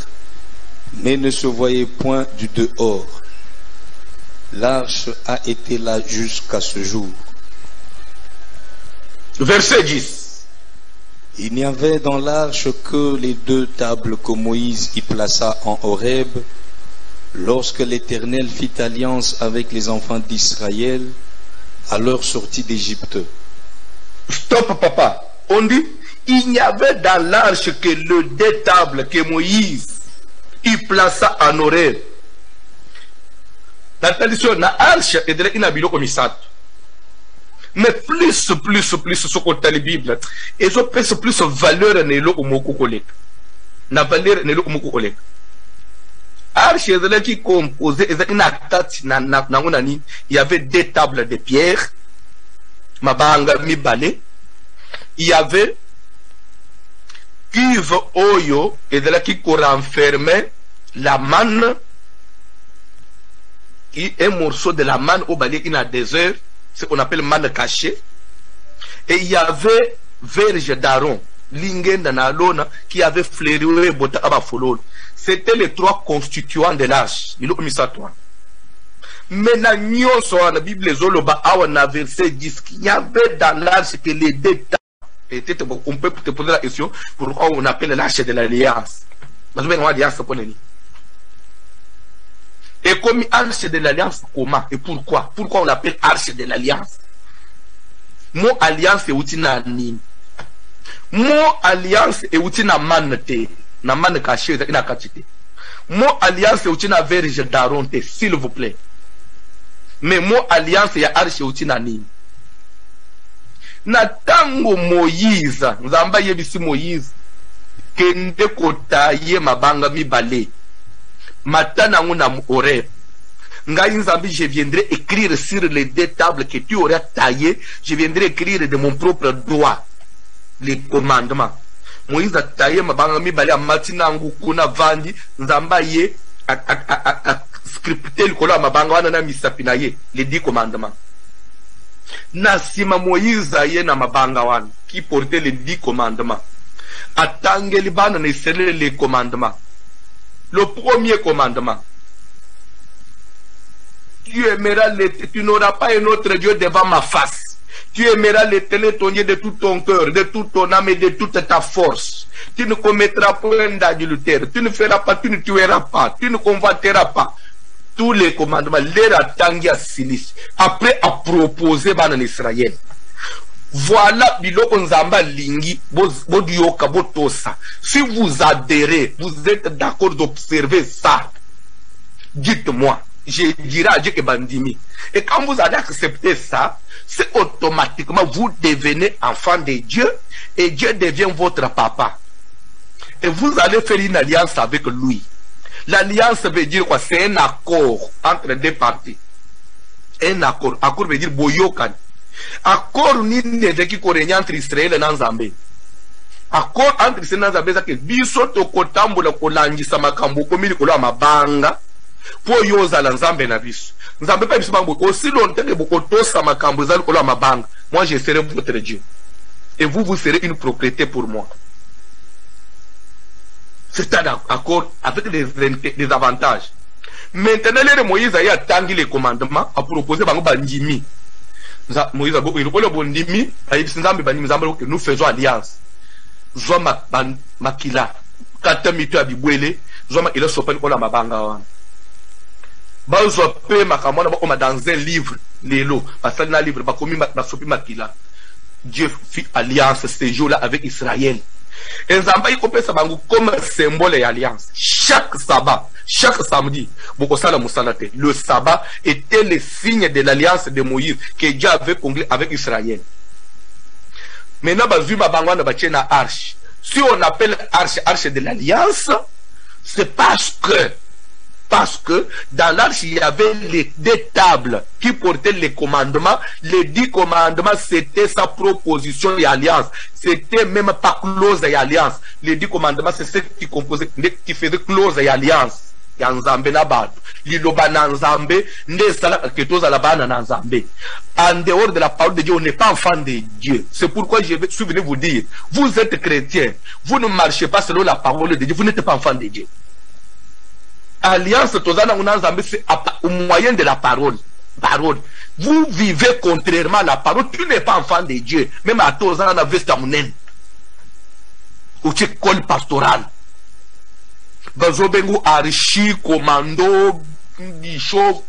mais ne se voyaient point du dehors. L'arche a été là jusqu'à ce jour. Verset 10. Il n'y avait dans l'arche que les 2 tables que Moïse y plaça en Horeb, lorsque l'Éternel fit alliance avec les enfants d'Israël à leur sortie d'Égypte. Stop papa. On dit, il n'y avait dans l'arche que les 2 tables que Moïse y plaça en Horeb. La tradition, la arche est de l'inabilo comme ça. Mais plus ce qu'on t'a la Bible, et je pense plus valeur nelo umoko kolek. Na valeur nelo umoko kolek. Arche est qui composé une attaque il y avait 2 tables de pierre, mabanga mi balé. Il y avait cuve oyo et de là qui renfermait la manne, un morceau de la manne au balé in a désert. Ce qu'on appelle manne cachée. Et il y avait verge d'Aaron, lingenda na lona, qui avait fleuri bota abafolol. C'était les 3 constituants de l'arche. Il a mis ça toi. Mais na nyonso na Bible zoloba awa na verset 10 qu'il y avait dans l'arche que les 2 tables. Et on peut te poser la question pourquoi on appelle l'arche de l'alliance. Parce que l'alliance c'est pour et comme arche de l'alliance, comment et pourquoi? Pourquoi on l'appelle arche de l'alliance? Mon alliance est outil na nini? Mon alliance est outil na manete, na man caché, na quantité. Mon alliance est outil na verge d'Aaron, s'il vous plaît. Mais mo alliance ya arche uti na nini? Na tango Moïse, nzamba yebisi Moïse, kende kotaye mabanga mibale. Matana nguna Horeb. Ngai nzambi, je viendrai écrire sur les deux tables que tu auras taillées, je viendrai écrire de mon propre doigt les commandements. Moïse a taillé mabanga mibale a matina ngu kuna vandi, nzamba ye a scripté le kola mabanga wana na misapina ye, les 10 commandements. Nasima Moïse aye na mabanga wana qui portait les 10 commandements. Atangeli bana ne scellé les commandements. Le premier commandement: tu aimeras tu n'auras pas un autre Dieu devant ma face. Tu aimeras l'Éternel ton Dieu de tout ton cœur, de toute ton âme et de toute ta force. Tu ne commettras point d'adultère. Tu ne feras pas, tu ne tueras pas, tu ne convoiteras pas. Tous les commandements, après à proposer en Israël. Voilà biloko nzamba lingi bodioka botosa. Si vous adhérez, vous êtes d'accord d'observer ça, dites-moi, je dirai à Dieu que bandimi. Et quand vous allez accepter ça, c'est automatiquement vous devenez enfant de Dieu et Dieu devient votre papa. Et vous allez faire une alliance avec lui. L'alliance veut dire quoi? C'est un accord entre deux parties. Un accord. Accord veut dire boyokan. Accord ni nezeki korenya entre Israël et Nzambe. Accord entre Israël et Nzambe, c'est que biso tokotambola kolangisa makambo komili kolwa mabanga po yoza la Nzambe na biso. Nzambe pa biso bango aussi longtemps que bokotosa makambo zali kolwa mabanga. Moi je serai votre Dieu. Et vous, vous serez une propriété pour moi. C'est un accord avec des avantages. Maintenant, les Moïse a tangi les commandements à proposer bango bandimi. Moïse a dit bandimi, nous faisons alliance. Zoma makila, katamito abibwele, zoma il a sopen kola mabanga. Bazo pe makamona ba dans un livre lelo, parce que dans livre ba komi ba sopi makila. Dieu fit alliance ce jour-là avec Israël. Et Nzamba y kopesa bango comme symbole et alliance. Chaque sabbat, chaque samedi, le sabbat était le signe de l'alliance de Moïse que Dieu avait conclu avec Israël. Maintenant, arche. Si on appelle arche de l'alliance, c'est parce que dans l'arche, il y avait les 2 tables qui portaient les commandements. Les 10 commandements, c'était sa proposition et alliance. C'était même pas clause et alliance. Les 10 commandements, c'est ce qui composait, qui faisait clause et alliance. Yanzambe na batu. Liloba na Nzambe, ndesala ketoza la bana na Nzambe. En dehors de la parole de Dieu, on n'est pas enfant de Dieu. C'est pourquoi je suis venu vous dire, vous êtes chrétien, vous ne marchez pas selon la parole de Dieu, vous n'êtes pas enfant de Dieu. Alliance tozana Nzambe, c'est au moyen de la parole. Parole. Vous vivez contrairement à la parole, tu n'es pas enfant de Dieu. Même à tozana na vestamunen. Ou tu école pastorale. Bazobengu archi commando bishop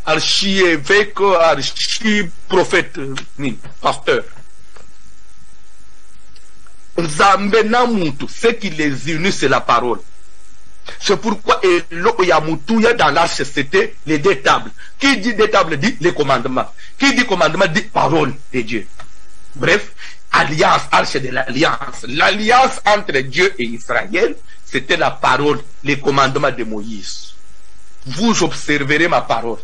archi évêque, archi prophète, pasteur. Nzambe na mutu, ce qui les unit, c'est la parole. C'est pourquoi dans l'arche, c'était les 2 tables. Qui dit 2 tables dit les commandements. Qui dit commandement dit parole de Dieu. Bref, alliance, arche de l'alliance. L'alliance entre Dieu et Israël, c'était la parole, les commandements de Moïse. Vous observerez ma parole.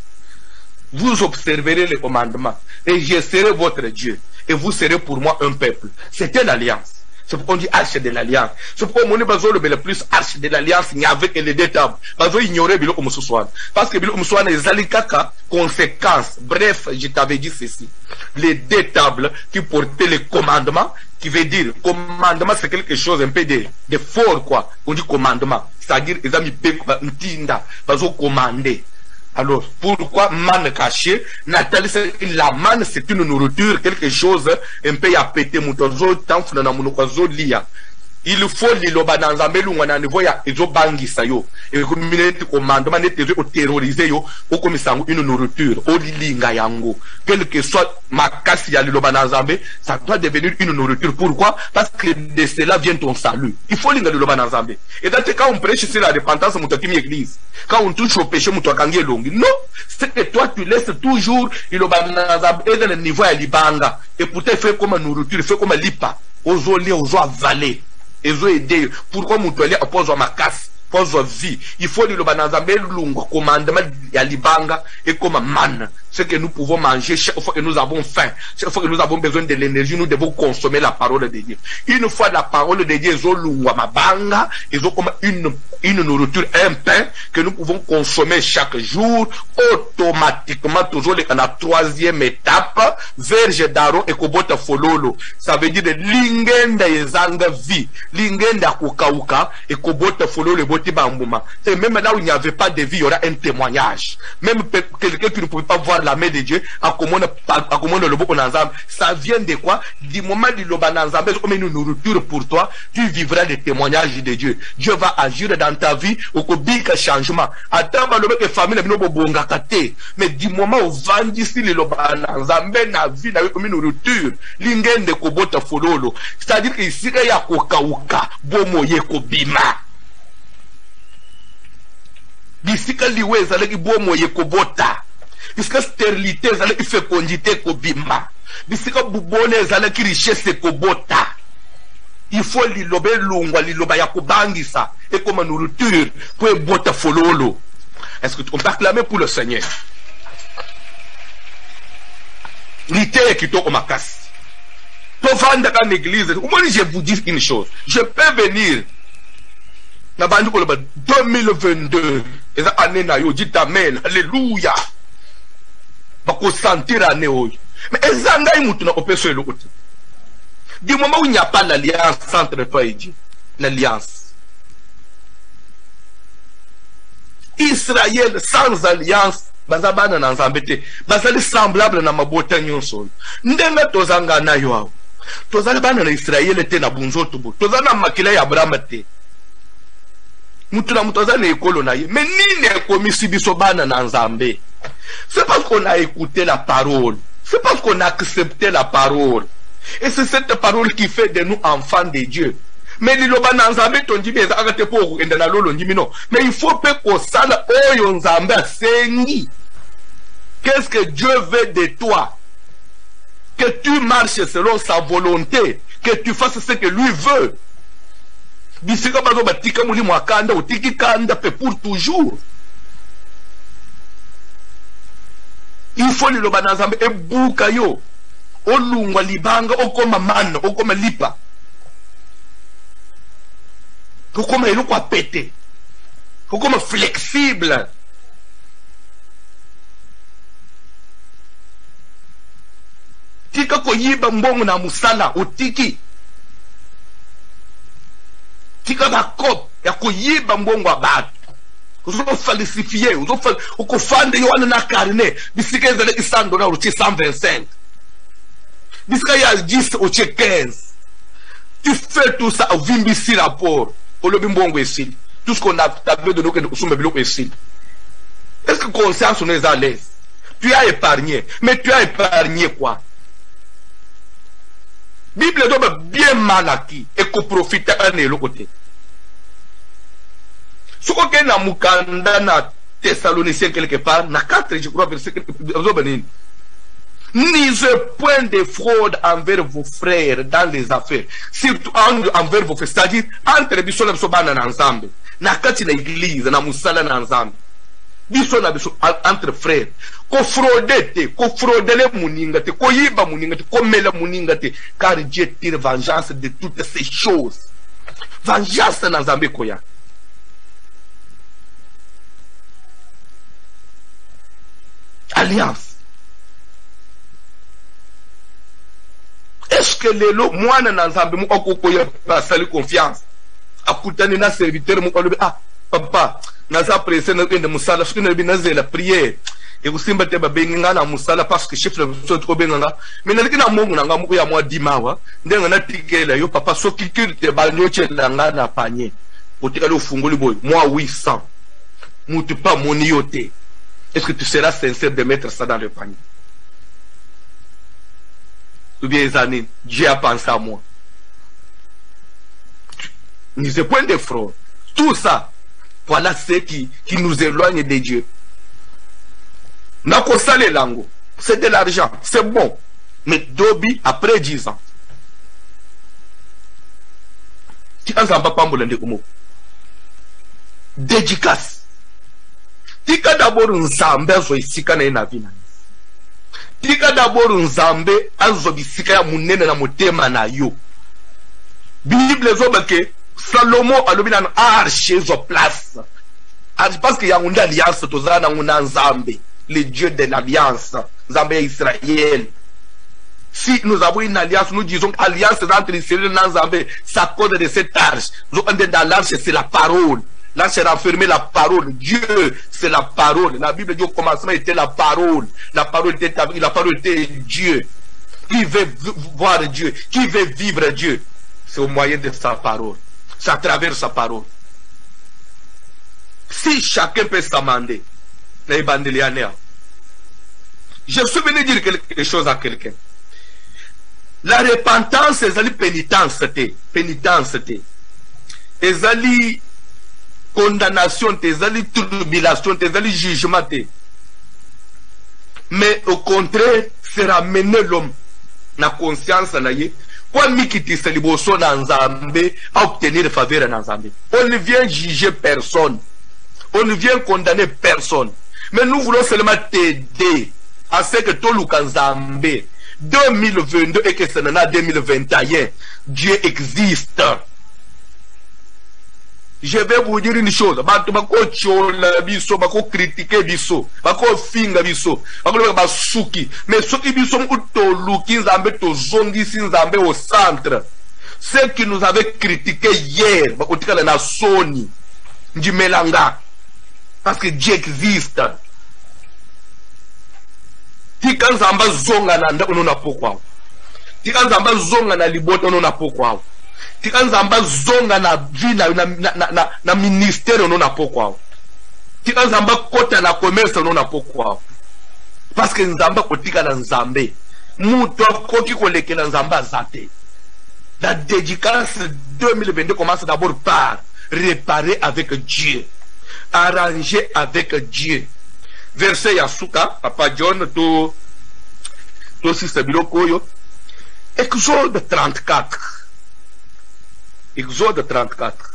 Vous observerez les commandements. Et je serai votre Dieu. Et vous serez pour moi un peuple. C'était l'alliance. C'est pourquoi on dit arche de l'alliance. C'est pourquoi on dit le plus arche de l'alliance, il n'y avait que les 2 tables. Parce qu'on ignorait Bilo Omusouane. Parce que Bilo Omusouane est zalikaka, conséquence. Bref, je t'avais dit ceci. Les 2 tables qui portaient les commandements, qui veut dire, commandement c'est quelque chose un peu de fort, quoi. On dit commandement. C'est-à-dire, les amis, ntinda, parce qu'on commandait. Alors, pourquoi manne caché? Nathalie, la manne, c'est une nourriture, quelque chose, un peu à péter, moutozo, tanfuna na mounoukazo lia. il faut liloba na nzambe lunga na niveau ya ezo bangisa yo et communauté commandement nete ezo terroriser yo okomisango une nourriture olilinga yango quel que soit makasi ya liloba na nzambe ça doit devenir une nourriture. Pourquoi? Parce que de cela vient ton salut. Il faut linga liloba na nzambe. Et donc quand on prêche sur la repentance mutaki église, quand on touche au péché mutakangi longi, non, c'est que toi tu laisses toujours liloba na nzambe et dans le niveau ya libanga et pourtant fait comme nourriture, fait comme lipa ozo lia ozo avaler. Et zo aider. Pourquoi mutuali oppose ma casse, pose vie. Il faut le banazambe lungo commandement ya libanga et comme man. Ce que nous pouvons manger chaque fois que nous avons faim, chaque fois que nous avons besoin de l'énergie, nous devons consommer la parole de Dieu. Une fois la parole de Dieu, zo lungo mabanga, ils ont comme une nourriture, un pain que nous pouvons consommer chaque jour, automatiquement, toujours la troisième étape, verge d'aro et kobota fololo. Ça veut dire de lingenda ezanga vie, lingenda kukauka et kobota fololo et boti bambuma. Et même là où il n'y avait pas de vie, il y aura un témoignage. Même quelqu'un qui ne pouvait pas voir la main de Dieu, à comment le beau ensemble, ça vient de quoi? Du moment où le comme une nourriture pour toi, tu vivras les témoignages de Dieu. Dieu va agir dans ta vie au kobika changement. Attends, le famille ne bonga kate. Mais du moment où vandi si le ensemble na vie na comme une nourriture, lingen de kobota fololo. C'est-à-dire que ici il y a kokauka, bomo yeko bima. Bisika liwe zaleki bomo yeko bota. Bisika stérilité zaleki fécondité kobima. Bisika bubone zaleki richesse kobota. Il faut lilobe lungwa liloba ya kubangisa et comme nourriture pour bota fololo. Est-ce que on peut acclamer pour le Seigneur? L'ité qui tombe au makas. Pour vendre dans l'église, moi je vous dis une chose. Je peux venir. Na bandu ko 2022. Et ça année na yo dit amen. Alléluia. Bako sentir année oyo. Mais ezanga imutu na opeso elo oti. Du moment où il n'y a pas l'alliance entre toi et Dieu, l'alliance. Israël sans alliance, bazabana na nzambete, bazali semblable na mabota nyonso. Ndenga tozanga na yo. Tozali bana na Israël te na bunzoto bo. Tozali na makila ya Abraham te. Mutu na mutu azali na ekolo na ye. Mais nini ekomisi biso bana na nzambe? C'est parce qu'on a écouté la parole. C'est parce qu'on a accepté la parole. Et c'est cette parole qui fait de nous enfants de Dieu. Mais mais il faut que qu'est-ce que Dieu veut de toi? Que tu marches selon sa volonté, que tu fasses ce que lui veut. Pour toujours. Il faut le banazambe et boukayo. Olungwa libanga okoma man okoma lipa okoma eloko apete okoma flexible tika koyiba mbongo na musala otiki tika bakop ya koyiba mbongo abatu uzo falsifier uzo ukofande yo na carnet bisika ezale isando na uti 125. Bisca y a 10 au 15. Tu fais tout ça au Vimbisi rapport. Au Lobimbongo ici. Tout ce qu'on a besoin de nous que nous sommes ici. Est-ce que conscience on est à l'aise? Tu as épargné. Mais tu as épargné quoi? Bible doit bien mal acquis et qu'on profite à l'autre côté. Ce qu'on a Mukanda na Thessaloniciens quelque part, na 4, je crois, verset n'ayez point de fraude envers vos frères dans les affaires, surtout envers vos frères, c'est-à-dire entre biso na biso bana na nzambe, na kati na église, na musala na nzambe, biso na biso entre frères, ko fraude te, ko fraudele muninga te, ko yiba muninga te, ko mela muninga te, car Dieu tire vengeance de toutes ces choses. Vengeance na nzambe koya. Alliance. Est-ce que les lots, moi, dans l'ensemble, je vais saluer confiance. Akutani na serviteur, ah, papa, naza pressé na de musala, je vais la prière. et kusimba te babenga na musala parce que chef le so trop benga mais na likina mongo na ngamu ya mwa dimawa ndenga na tikela yo papa so kikirte banyo chela nga na panier otika le fungoli boy moi 800 mutu pas moni yote. Est-ce que tu seras sincère de mettre ça dans le panier? Ou bien les années, Dieu a pensé à moi. Ni ce point de fraude. Tout ça, voilà ce qui nous éloigne de Dieu. Nako sale lango, c'est de l'argent, c'est bon. Mais Dobi, après 10 ans, tu as un papa moulin de Kumo. Dédicace. Tika d'abord nzambe azoisika na ina vina. Tika d'abord nzambe azobisika ya munene na motema na yo. Bible zobake Salomo alobi na arche zo place. Parce que y a une alliance tozana nguna nzambe, le Dieu de l'alliance, nzambe ya Israël. Si nous avons une alliance, nous disons alliance entre Israël et nzambe, ça code de cette arche. Nous on est dans l'arche, c'est la parole. Là, c'est renfermé la parole. Dieu, c'est la parole. La Bible dit au commencement était la parole. La parole était Dieu. Qui veut voir Dieu? Qui veut vivre Dieu? C'est au moyen de sa parole. C'est à travers sa parole. Si chacun peut s'amender, je suis venu dire quelque chose à quelqu'un. La repentance, c'est la pénitence. Pénitence. C'est condamnation, tes tribulation, tes jugement. Mais au contraire, c'est ramener l'homme na conscience na ye. Quoi mikiti seliboso na nzambe à obtenir faveur na nzambe. On ne vient juger personne. On ne vient condamner personne. Mais nous voulons seulement t'aider à ce que tout le nzambe 2022 et que ce n'est pas 2021, Dieu existe. Je vais vous dire une chose. Bantu bako chola biso, bako critiquer biso, bako finga biso, bako basuki. Mais ceux qui biso to luki nzambe to zongi si nzambe au centre. Ceux qui nous avaient critiqué hier, bako tika na soni, njimelanga. Parce que Dieu existe. Tika nzamba zonga na nda onona pokwa. Tika nzamba zonga na libota onona pokwa. Tika nzamba zonga na vie na ministère on a pourquoi. Tika nzamba kota na commerce on a pourquoi. Parce que nzamba kotika na nzambe. Muto koki koleke na nzamba zate. La dédicace 2022 commence d'abord par réparer avec Dieu. Arranger avec Dieu. Verset Yasuka, Papa John, to Sister Bilokoyo. Exode 34. Exode 34.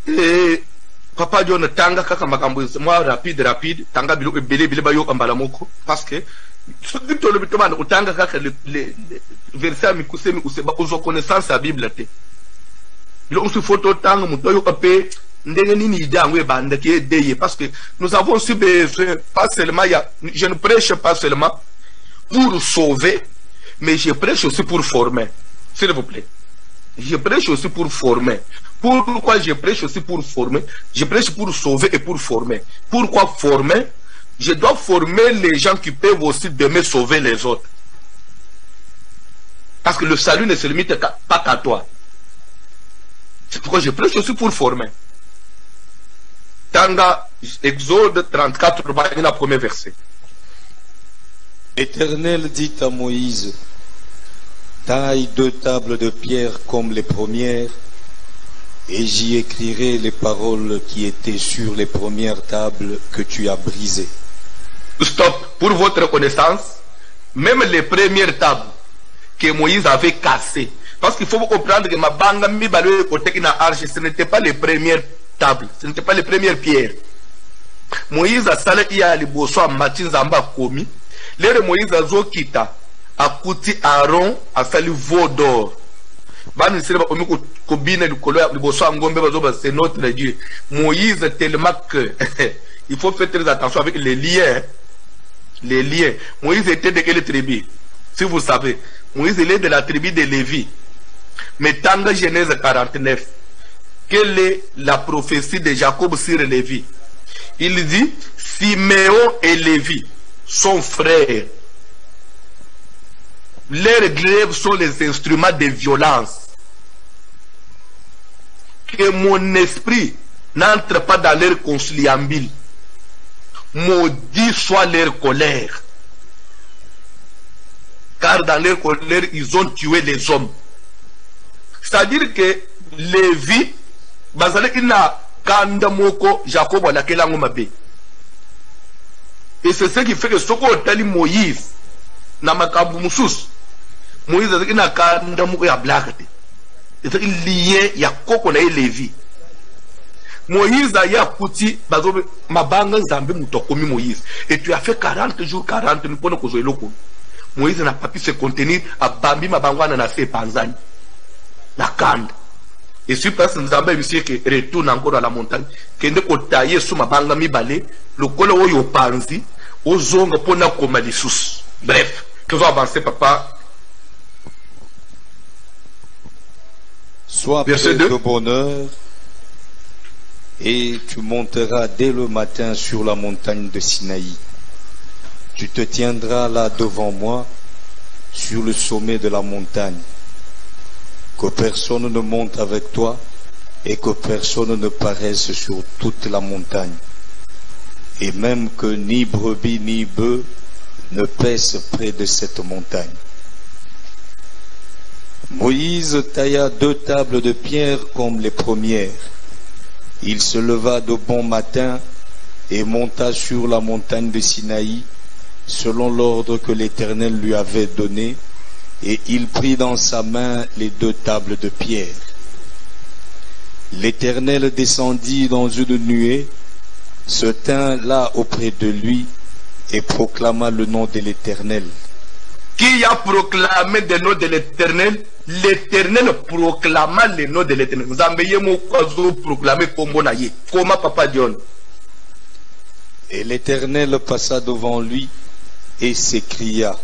Et Papa John tanga kaka makambo moi rapide tanga bilo bele bayo kambala moko parce que ce que tu le bitomane utanga kaka les versets mikuse ba uzo connaissance la Bible te. Il se faut autant parce que nous avons aussi besoin, pas seulement, je ne prêche pas seulement pour sauver, mais je prêche aussi pour former. S'il vous plaît. Je prêche aussi pour former. Pourquoi je prêche aussi pour former? Je prêche pour sauver et pour former. Pourquoi former? Je dois former les gens qui peuvent aussi demain sauver les autres. Parce que le salut ne se limite pas qu'à toi. C'est pourquoi je prêche aussi pour former. Tanga, Exode 34, le premier verset. L'Éternel dit à Moïse, taille 2 tables de pierre comme les premières, et j'y écrirai les paroles qui étaient sur les premières tables que tu as brisées. Stop. Pour votre connaissance, même les premières tables que Moïse avait cassées, parce qu'il faut comprendre que ma banga mi balou côté na arche, ce n'était pas les premières tables, ce n'était pas les premières pierres. Moïse a salé ya liboso a matin zamba komi. Lere Moïse a zo kita a kuti Aaron a sali veau d'or. Bani sele komi ko bina likolo ya liboso ngombe bazo c'est notre Dieu. Moïse tellement que il faut faire très attention avec les liens. les liens. Moïse était de quelle tribu? Si vous savez, Moïse il est de la tribu de Lévi. Mais dans Genèse 49, quelle est la prophétie de Jacob sur Lévi? Il dit, Siméon et Lévi sont frères. Leurs glaives sont les instruments de violence. Que mon esprit n'entre pas dans leur conciliambule. Maudit soit leur colère. Car dans leur colère, ils ont tué les hommes. C'est-à-dire que Lévi, Jacob et c'est ce qui fait que Soko Tali Moïse, Namakabu Moussous, Moïse a kanda moko ya blague. C'est un lien ya koko na Lévi. Moïse a ya kuti bazobe mabanga nzambe mutokomi Moïse. Et tu as fait 40 jours 40 nuits pour que loko. Moïse n'a pas pu se contenir à bambi mabangwana na fait panzani. La kanda. Et si place nzambe monsieur que retourne encore dans la montagne, kende ko tailler sous mabanga mibale, le kolo oyo panzi, ozonga pona koma lisusu. Bref, que vous avancez papa. Sois prêt de bonheur et tu monteras dès le matin sur la montagne de Sinaï. Tu te tiendras là devant moi sur le sommet de la montagne. Que personne ne monte avec toi et que personne ne paraisse sur toute la montagne. Et même que ni brebis ni bœufs ne paissent près de cette montagne. Moïse tailla 2 tables de pierre comme les premières. Il se leva de bon matin et monta sur la montagne de Sinaï, selon l'ordre que l'Éternel lui avait donné, et il prit dans sa main les 2 tables de pierre. L'Éternel descendit dans une nuée, se tint là auprès de lui, et proclama le nom de l'Éternel. Qui a proclamé le nom de l'Éternel? L'Éternel proclama le nom de l'Éternel. Vous avez proclamé comment papa Dion. Et l'Éternel passa devant lui et s'écria: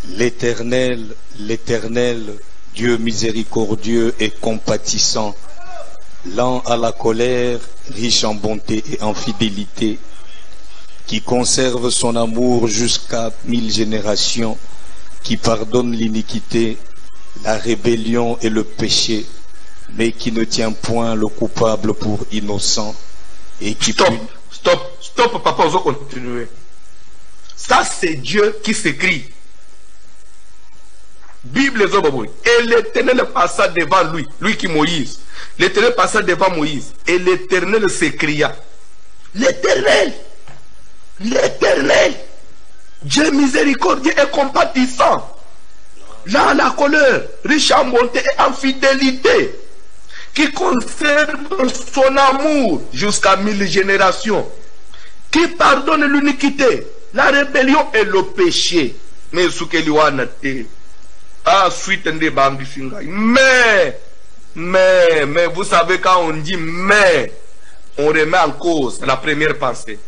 L'Éternel, l'Éternel, Dieu miséricordieux et compatissant, lent à la colère, riche en bonté et en fidélité, qui conserve son amour jusqu'à 1000 générations, qui pardonne l'iniquité, la rébellion et le péché, mais qui ne tient point le coupable pour innocent, et qui... Stop, papa, on va continuer. Ça, c'est Dieu qui s'écrit. Bible, et l'Éternel passa devant lui qui Moïse. L'Éternel passa devant Moïse, et l'Éternel s'écria: L'Éternel, l'Éternel, Dieu miséricordieux et compatissant, là à la colère, riche en bonté et en fidélité, qui conserve son amour jusqu'à 1000 générations, qui pardonne l'iniquité, la rébellion et le péché. Mais ce que mais vous savez, quand on dit mais, on remet en cause la première pensée.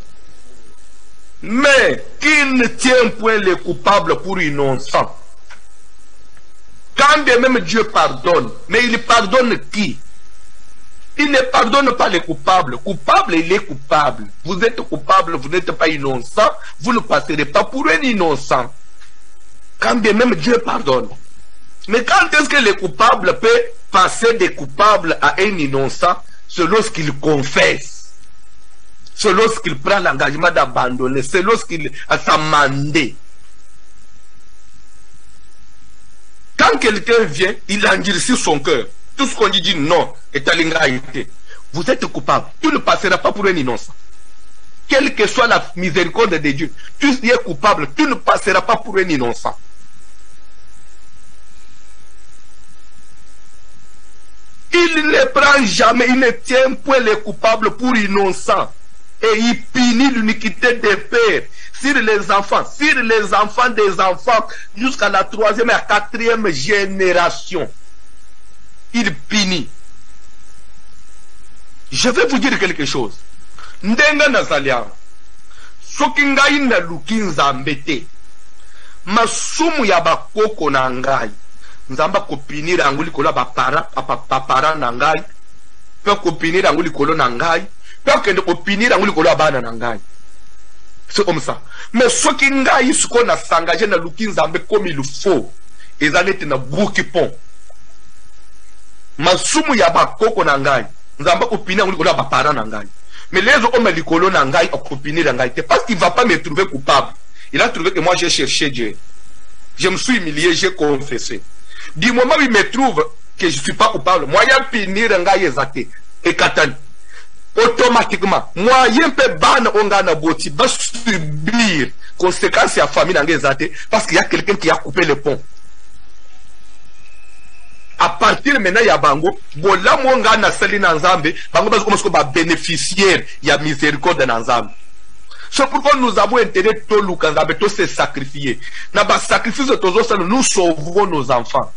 Mais qui ne tient point les coupables pour innocents. Quand bien même Dieu pardonne, mais il pardonne qui? Il ne pardonne pas les coupables. Coupable, il est coupable. Vous êtes coupable, vous n'êtes pas innocent, vous ne passerez pas pour un innocent. Quand bien même Dieu pardonne. Mais quand est-ce que les coupables peuvent passer des coupables à un innocent? C'est lorsqu'il confesse. C'est lorsqu'il prend l'engagement d'abandonner. C'est lorsqu'il a s'amender. Quand quelqu'un vient, il endurcit son cœur. Tout ce qu'on dit non est à l'ingratitude. Vous êtes coupable. Tu ne passeras pas pour un innocent. Quelle que soit la miséricorde de Dieu, tu es coupable. Tu ne passeras pas pour un innocent. Il ne prend jamais, il ne tient point les coupables pour innocents. Et il punit l'iniquité des pères sur les enfants des enfants, jusqu'à la 3e et la 4e génération. Il punit. Je vais vous dire quelque chose. Ndenga Nazalia, soki ngai naluki nzambe te masumu ya bakoko na ngai nzambe akopinira yango likolo ya bapara na ngai mpe akopinira yango likolo na ngai mpe akende kopinira yango likolo ya bana na ngai. C'est comme ça. Mais ce qui ngai siko na s'engager na luki nzambe comme il faut ezalete na buki pont masumu ya bakoko na ngai nzambe opinira yango likolo ya bapara na ngai. Mais les autres hommes likolo na ngai akopinira ngai te parce qu'il va pas me trouver coupable. Il a trouvé que moi j'ai cherché Dieu. Je me suis humilié, j'ai confessé. Du moment où il me trouve que je ne suis pas coupable, moi, il y a pinir un gars exacté. Et Katan. Automatiquement, moi, il y a un peu ban on a boti, va subir conséquences à la famille dans les parce qu'il y a quelqu'un qui a coupé le pont. À partir maintenant, il y a Bango, bon là, mon gars n'a sali dans Zambé, Bango, parce qu'on va bénéficier, il y a miséricorde dans Zambé. C'est pourquoi nous avons intérêt tout le Kanzambe, tout se sacrifier. Dans le sacrifice de tous ça, nous sauvons nos enfants.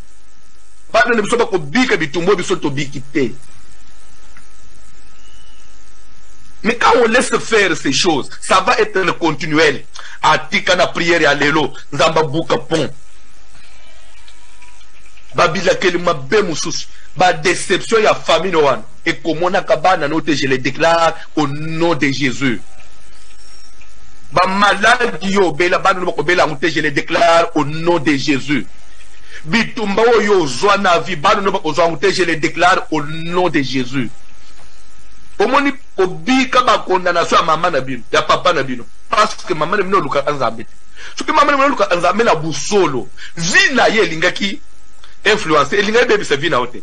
Mais quand on laisse faire ces choses, ça va être le continuel. À Tikana prière et à l'élo, Nzamba Bouka Pont. Babila Kelima Bemoussous, ba déception ya famille Noan. Et comme on a kabana noté, je les déclare au nom de Jésus. Ba maladie yo bela banu ko bela mute je le déclare au nom de Jésus. Bitumba yo zwana vi banu ko zwa mute je le déclare au nom de Jésus. Omoni obi ka ba condamnation ya mama na bino ya papa na bino parce que mama na bino luka nzambe. Soki mama na bino luka nzambe na busolo, vina ye lingaki influence elinga bebe sa vina ote.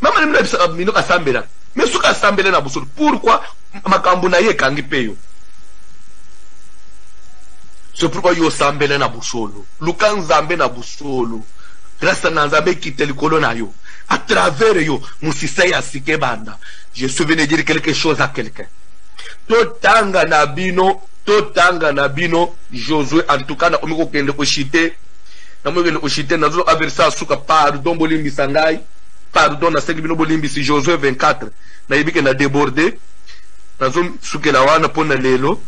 Mama na bino ka sambela. Mais suka sambela na busolo. Pourquoi makambo na ye kangi peyo? C'est pourquoi yo sambele na busolo. Luka nzambe na busolo. Grâce à nzambe qui te likolo na yo. À travers yo, musisa ya sike banda. Je suis venu dire quelque chose à quelqu'un. Totanga na bino, Josué, en tout cas, na omiko kende oshite. Na omiko kende oshite, na zo aversa suka pardon bolimbi sangai. Pardon na sengi bino bolimbi si Josué 24. Na yibike na débordé. Na zo suke la wana pona lelo.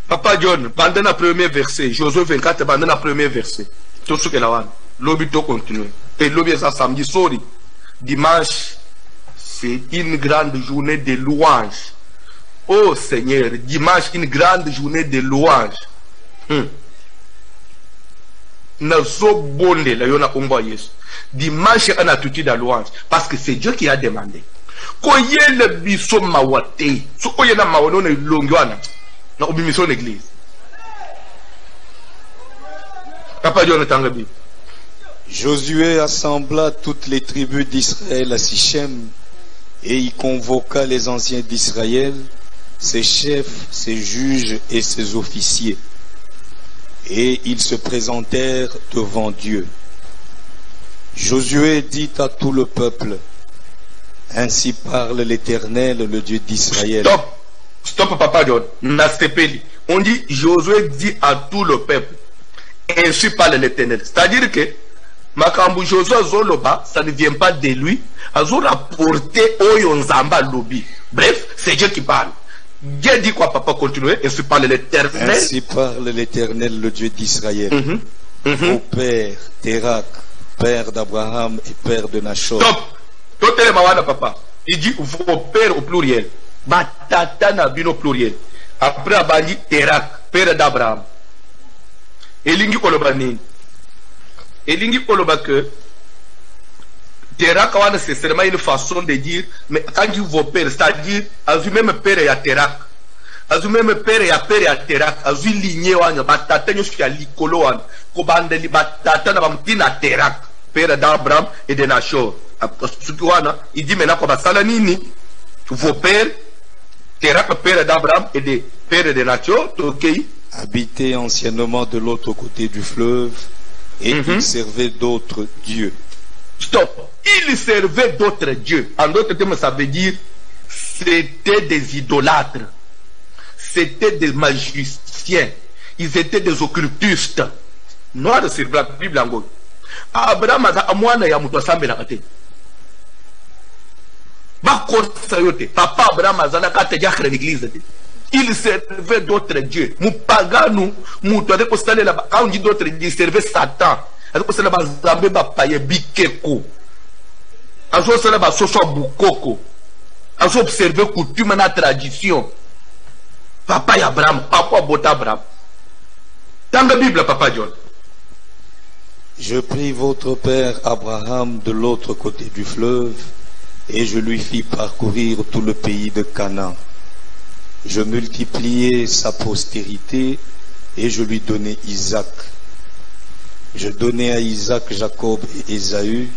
Papa John, pendant le premier verset, Josué 24, pendant le premier verset, tout ce que là, l'obito continue. Et l'objet ça samedi, sorry. Dimanche, c'est une grande journée de louange. Oh Seigneur, dimanche, une grande journée de louange. Nazo bonde, la yona omba Yesu. Dimanche, on a tout de louange. Parce que c'est Dieu qui a demandé. Koye le biso mawate. So koye na mawono ne longwana. Dans l'église. Papa Dieu ne. Josué assembla toutes les tribus d'Israël à Sichem et y convoqua les anciens d'Israël, ses chefs, ses juges et ses officiers. Et ils se présentèrent devant Dieu. Josué dit à tout le peuple, ainsi parle l'Éternel, le Dieu d'Israël. Stop, Papa John. On dit, Josué dit à tout le peuple, ainsi parle l'Éternel. C'est-à-dire que, Makambu Josué Zoloba, ça ne vient pas de lui, Azor rapporté Oyonzamba Lobi. Bref, c'est Dieu qui parle. Dieu dit quoi, papa, continuez, ainsi parle l'Éternel. Ainsi parle l'Éternel, le Dieu d'Israël. Au père, Térak, père d'Abraham et père de Nachor. Stop. Tout est le papa. Il dit vos pères au pluriel. Batata na bino pluriel. Après abandi Térak, père d'Abraham. Elingi koloba nini? Elingi koloba que Térak c'est seulement une façon de dire, mais quand il dit vos pères, c'est-à-dire, azu même père ya Térak. Azu même père ya Térak. Azu ligné wana, batata nyo suki ya likolo wana. Kobande li batata na bamtina Térak, père d'Abraham et de Nachor. Suki wana, il dit maintenant koba sala nini? Vos pères, Térak, père d'Abraham et de père de Nachor, ok? Habitaient anciennement de l'autre côté du fleuve et ils servaient d'autres dieux. Stop. Ils servaient d'autres dieux. En d'autres termes, ça veut dire c'était des idolâtres. C'était des magiciens. Ils étaient des occultistes. Noir sur la Bible en gros. Abraham aza mwana ya mutu asambelaka te bakosa yo te. Papa Abraham azalaka te diacre l'église te. Il servait d'autres dieux. Mupaganu mutu ate kosalela quand on dit d'autres dieux, il servait Satan. Ate kosalela bazambe bapaye bikeko. Azo sala ba soso bukoko. Azo observer coutume na tradition. Papa Abraham, papa bota Abraham. Dans la Bible, papa John. Je pris votre père Abraham de l'autre côté du fleuve et je lui fis parcourir tout le pays de Canaan. Je multipliai sa postérité et je lui donnai Isaac. Je donnai à Isaac Jacob et Ésaü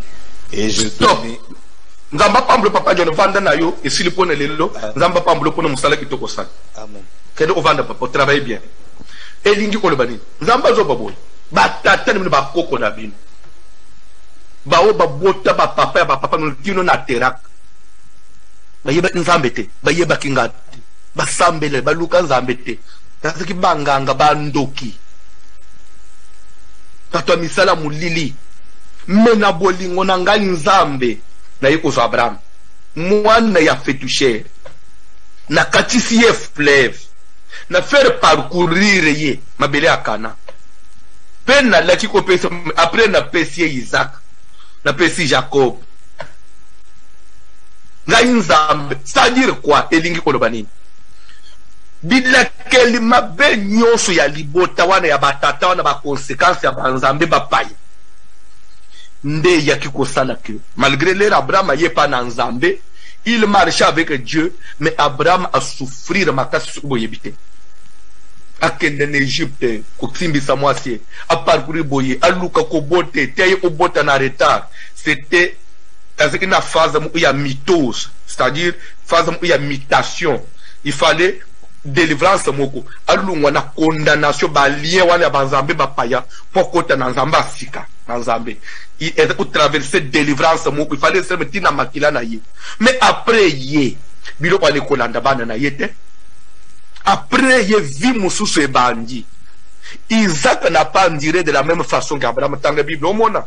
et je donnai... Nzamba pamble papa John vanda na yo et si le pone lelo nzamba pamble pone musala kitoko sana. Amen. Kede ovanda papa travaille bien. Et lingi ko le bani. Nzamba zo babo. Ba tata ni ba koko na bin. Ba o ba bota ba papa no tino na terak. Ba yeba nzambete, ba yeba kingati. Ba sambele ba luka nzambete. Tasiki banganga ba ndoki. Tato misala mulili. Mena bolingo na ngai nzambe. Na yeko zo Abraham mwana ya fetushe na katisi ye fleuve na faire parcourir ye mabele ya Kana pe na laki ko pesa après na pesi Isaac na pesi Jacob ngai nzambe c'est-à-dire quoi elingi koloba nini bilakeli mabe nyonso ya libota wana ya batata wana ba conséquences ya banzambe bapaye nde yaki kosala que malgré l'ère Abraham a pas na nzambe il marchait avec Dieu mais Abraham a souffrir makasi boyebite akende en Égypte kotsimbisa mwasi a parcourir boye aluka ko bote teye ko bota na retard c'était avec une phase où il y a mythos c'est-à-dire phase où il y a mutation il fallait délivrance moko alungwa na condamnation ba lien wana banzambe bapaya pour kota na nzamba asika na nzambe il était pour traverser délivrance moko il fallait se mettre na makila na ye mais après ye bilo kwa lekolanda bana na yete après ye vi mususu ebandi Isaac n'a pas enduré de la même façon qu'Abraham dans la Bible au mona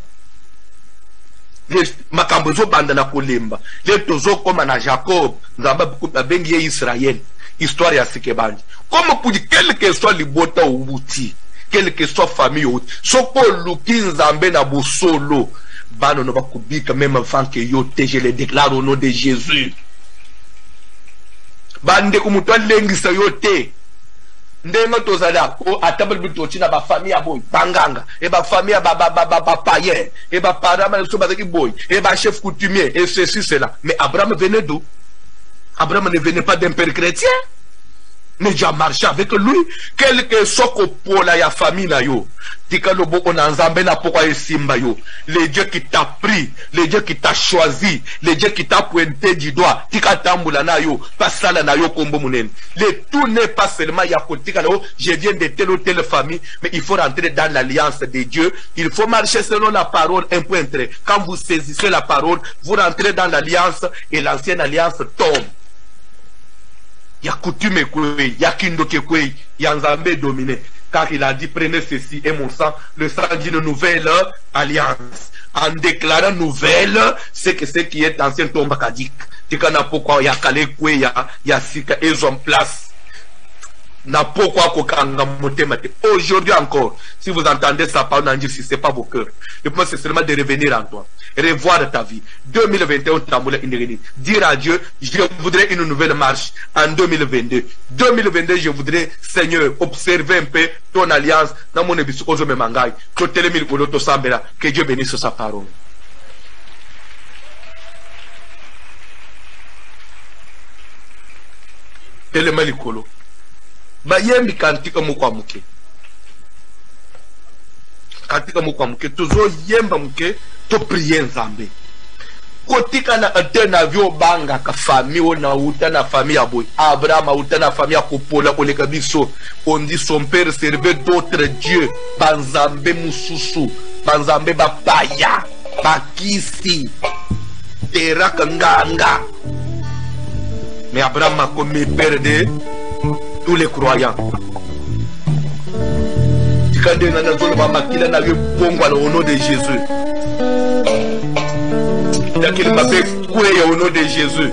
les makambo zo banda na kolemba les tozo comme na Jacob nzamba bengi ye Israël histoire ya sikebandi comme pour dire quel que soit libota outi quel que soit famille outi soko luki nzambe na bosolo bano no bakubika même avant que yo te je le déclare au nom de Jésus bande ko muto lengisa yo te ndenga tozala o atable bitoti na ba famille ya boy banganga e ba famille ba païen e ba parama so ba boy e ba chef coutumier et ceci cela mais Abraham venait d'où? Abraham ne venait pas d'un père chrétien, mais Dieu a marché avec lui. Quel que soit la famille na yo, tika lobo onanzambe na pourquoi simba yo. Le Dieu qui t'a pris, le Dieu qui t'a choisi, le Dieu qui t'a pointé du doigt, tika tambula na yo, pasala na yo kombo munen. Le tout n'est pas seulement yakotika na yo, je viens de telle ou telle famille, mais il faut rentrer dans l'alliance de Dieu. Il faut marcher selon la parole, un point très. Quand vous saisissez la parole, vous rentrez dans l'alliance et l'ancienne alliance tombe. Il y a coutume kwe, il y a kindoke kwe, il y a nzambe dominé. Car il a dit prenez ceci et mon sang, le sang d'une nouvelle alliance. En déclarant nouvelle, c'est que ce qui est ancien tombe kadik. Tikana pourquoi il y a kale kwe, il y a sika et en place. Na pourquoi kokanga motemate. Aujourd'hui encore, si vous entendez ça parler, si c'est pas vos cœurs. Le point c'est seulement de revenir en toi. Revoir ta vie. 2021, dire à Dieu, je voudrais une nouvelle marche en 2022. 2022, je voudrais, Seigneur, observer un peu ton alliance dans mon épisode. Que Dieu bénisse sa parole. Tellement likolo. Bayembi kantika mukwa muke. Kantika mukwa muke. Tuzo yemba muke. To prier nzambe kotika na atena vyo banga ka famille na uta na famille aboy Abraham uta na famille akopola koleka biso on dit son père servait d'autres dieux banzambe mususu banzambe bapaya bakisi teraka nganga mais Abraham a comme père de tous les croyants tikande na zolo ba makila na yo bongwa au nom de Jésus. qu'il m'a fait courir au nom de Jésus.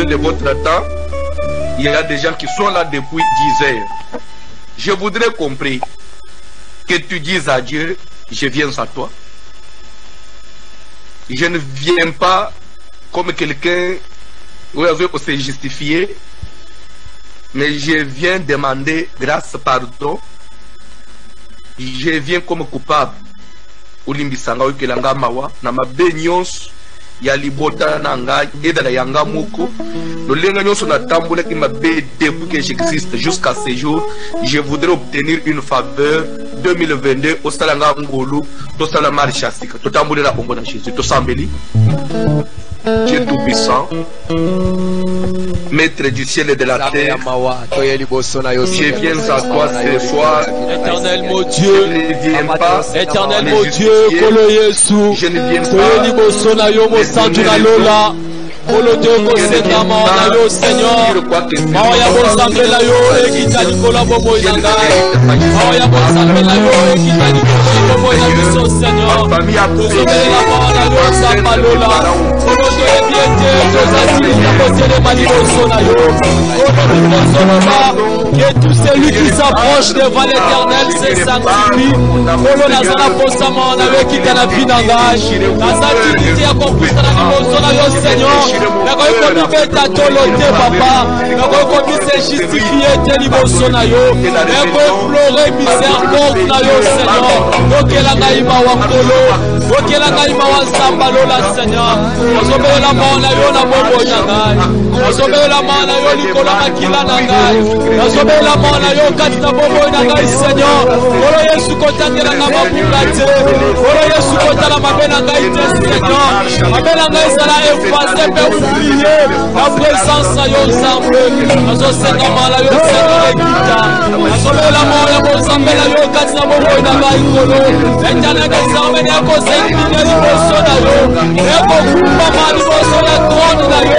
De votre temps, il y a des gens qui sont là depuis 10 heures. Je voudrais comprendre que tu dises à Dieu, je viens à toi. Je ne viens pas comme quelqu'un pour se justifier, mais je viens demander grâce, pardon. Je viens comme coupable. Ulimbisanga ukelanga mawa na mabenyons ya libota na ngai edala yanga moko lolenga nyonso na tambula ki mabe depuis que j'existe jusqu'à ce jour. Je voudrais obtenir une faveur 2022 au salanga ngolu to sala marchasika to tambulela bongo na Jésus to sambeli. Dieu tout-puissant, Maître du ciel et de la terre, je viens à toi ce soir. Éternel mon Dieu, je ne viens pas Éternel mon Dieu, Kolo Yesu, je ne viens pas Kolote kosenga maona yo Seigneur. Maoya bosambela yo ekita likola bobo inangai. Maoya bosambela yo ekita likola bobo inabiso Seigneur. Tozobele la maona yo sambalola. Kolote ebiete tozasi kabosele maliboso na yo. Kolote kozoloba que tout celui qui s'approche devant l'Éternel se sanctifie. Kolo nazala posama na yo ekita na binangai. Nazaki niti ya konkusa na liboso na yo Seigneur. Nakoy komi beta tolote papa. Nakoy komi se justifier te liboso na yo. Nakoy implorer miséricorde na yo Seigneur. Okela ngaima wa kolo. Okela ngaima wa sambalola Seigneur. Ozobele la main na yo na bobo na ngai. Ozobele la main na yo likolo makila na ngai. Ozobele la main na yo kati na bobo na ngai Seigneur. Kolo Yesu kotangela na mabunga te. Kolo Yesu kotala mabena ngai te Seigneur. Mabena ngai sala effacer pe oublier la présence na yo Nzambe. Azosenga mala yo Seigneur ekita. Azobele la main ya bozambe na yo kati na bobo na ngai kolo. Etana ke Nzambe ya kosenga liboso na yo. Eko kumba maliboso ya trône na yo.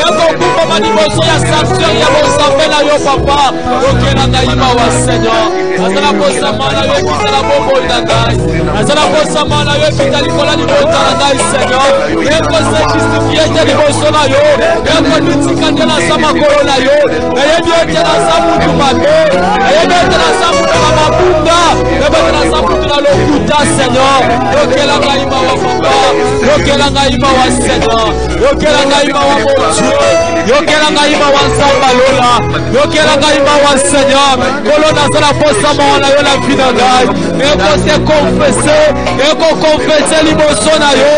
Eko kumba maliboso ya sanctuaire ya bozambe na yo papa. Okela ngaima wa Seigneur. Azala posama na yo kita la bobo na ngai. Azala posama na yo kita likola libota na ngai Seigneur. Eko se justifier te liboso na yo. Eko nitikande na sama kolo na yo. Eyebi ete na samutu mabe. Eyebi ete na samutu na mabunda. Eyebi ete na samutu na lokuta Seigneur. Okela ngaima wa papa. Okela ngaima wa Seigneur. Okela ngaima wa mon Dieu. Okela ngaima wa Nzambalola. Okela ngaima wa Seigneur. Kolo nazala posama na yo la vie na ngai. Eko se confesser. Eko confesser liboso na yo.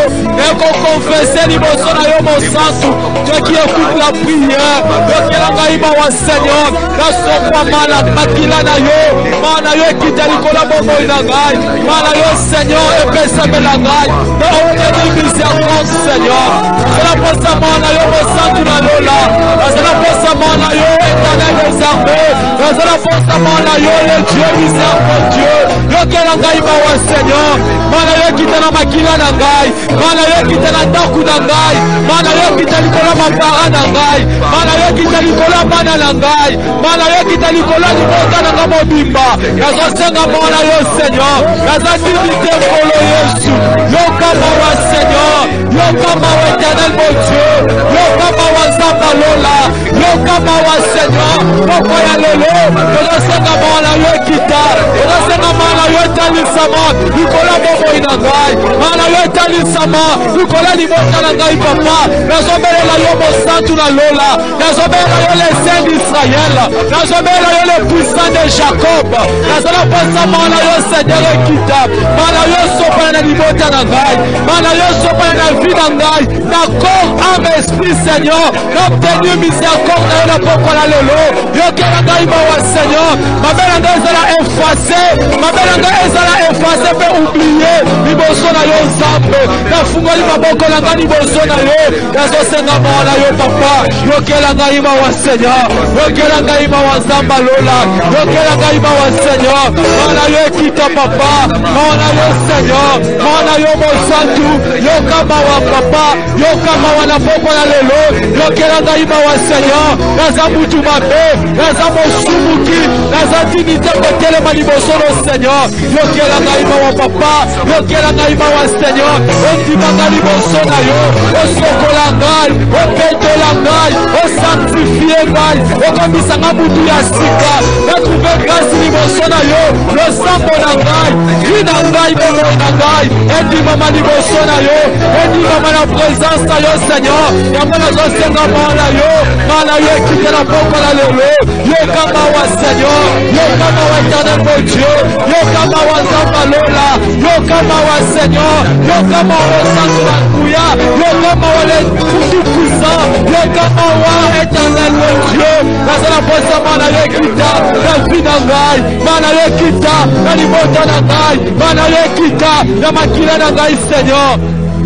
Eko confesser liboso na yo mon santu. Dieu qui écoute la prière. Okela ngaima wa Seigneur. Nasokwa mala makila na yo. Mana yo ekita likola bobo na ngai. Mana yo Seigneur epesame na ngai. Na obtenir miséricorde Seigneur. Nazala posama na yo mon santu na lola. Nazala posama na yo Éternel des armées. Nazala posama na yo le Dieu miséricordieux. Yokela ngaima wa Seigneur. Mana yo ekita na makila na ngai. Mana yo ekita na ndaku na ngai. Mana yo ekita likola mapara na ngai. Mana yo ekita likola bana na ngai. Mana yo ekita likola libota na ngai mobimba. Nazosenga mona yo Seigneur. Nazadimite kolo Yesu. Yokama wa Seigneur. Yokama wa Éternel mon Dieu. Yokama wa Nzambalola. Yokama wa Seigneur. Poko ya lelo. Nazosenga mona yo ekita. Nazosenga mona yo etalisama. Likola bobo ina ngai. Mana yo etalisama. Likola libota na ngai papa. Nazobelela yo mosantu na lola. Nazobelela yo les saints d'Israël. Nazobelela yo les puissants de Jacob. Nazala posama na yo Seigneur ekita. Mana yo sopana na libota na ngai. Mana yo sopana na vie na ngai. Na corps, âme, esprit Seigneur. N'obtenu miséricorde na yo na poko na lelo. Yokela ngai mawa Seigneur. Mabela ngai ezala effacé. Mabela ngai ezala effacé pe oublié. Liboso na yo Nzambe. Nafungoli maboko na ngai liboso na yo. Nazosenga mawa na yo papa. Yokela ngai mawa Seigneur. Yokela ngai mawa Nzambalola. Yokela ngai mawa Seigneur. Mana yo ekita papa. Mana yo Seigneur. Mana yo mosantu. Yokama wa papa. Yokama wa na poko na lelo. Yokela ngai mawa Seigneur. Naza mutu mabe. Naza mosumuki. Naza dignité kotelema liboso no Seigneur. Yokela ngai mawa papa. Yokela ngai mawa Seigneur. Ondimanga liboso na yo. Osokola ngai. Opetola ngai. Osanctifie ngai. Okomisanga mutu ya sika. Natrouve grâce liboso na yo. Losambo na ngai. Vina ngai bomo na ngai. Endimama liboso na yo. Endimama na présence na yo Seigneur. Yango nazosenga mana yo. Mana yo ekite na poko na lelo. Yokama wa Seigneur. Yokama wa Éternel mon Dieu. Yokama wa Nzambalola. Yokama wa Seigneur. Yokama wa Santu na Kuya. Yokama wa le tout puissant. Yokama wa Éternel mon Dieu. Nazala posa mana yo ekita. Na vie na ngai. Mana yo ekita. Na libota na ngai. Mana yo ekita. Na makila na ngai Seigneur.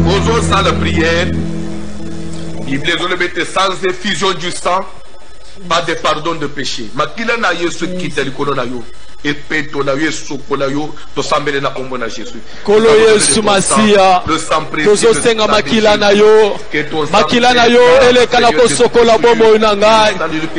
Osons sans la prière. Bible les mettre sans effusion du sang. Pas de pardon de péché. Makila na Yesu kita likolo na yo. et peto na yo sokola yo to sambele na kombo na Jésus. Kolo Yesu Masia tozo senga makila na yo ele kana ko sokola bombo na ngai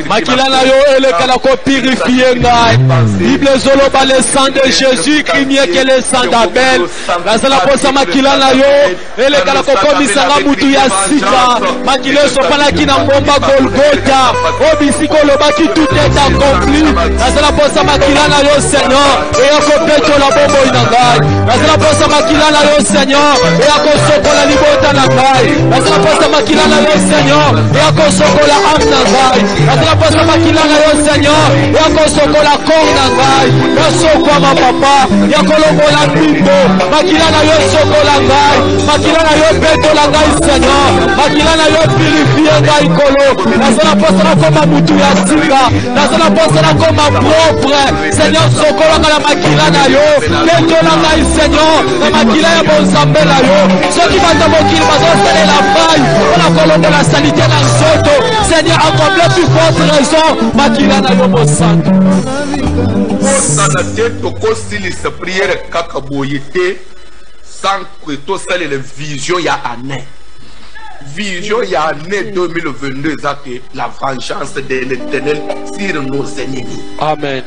makila na yo ele kana ko purifier ngai Bible zolo ba le sang de Jésus qui mieux que le sang d'Abel nazala posa makila na yo ele kana ko komisa nga mutu ya sika makila so pana kina ngomba Golgotha obisiko lobaki tout est accompli nazala posa makila na yo Seigneur et akopeto la bombo na ngai nazala posa makila na yo Seigneur et akosokola libota na ngai nazala posa makila na yo Seigneur et akosokola âme na ngai nazala posa makila na yo Seigneur et akosokola corps na ngai nasokwa ma papa yakolongola mbimbo makila na yo sokola ngai makila na yo peto la ngai Seigneur makila na yo purifie ngai kolo nazala posa na koma mutu ya sika nazala posa na koma propre Seigneur sokola la makila na yo peto la ngai Seigneur na makila ya bonzambe na yo soki banda mokili bazosala la faille ona kolongo la salité na nzoto Seigneur accomple plus forte raison makila na yo mosantu osana te tokosilisa priere kaka boye te sans que tosala la vision ya année vision ya année 2022 eza la vengeance de l'Éternel sur nos ennemis. Amen.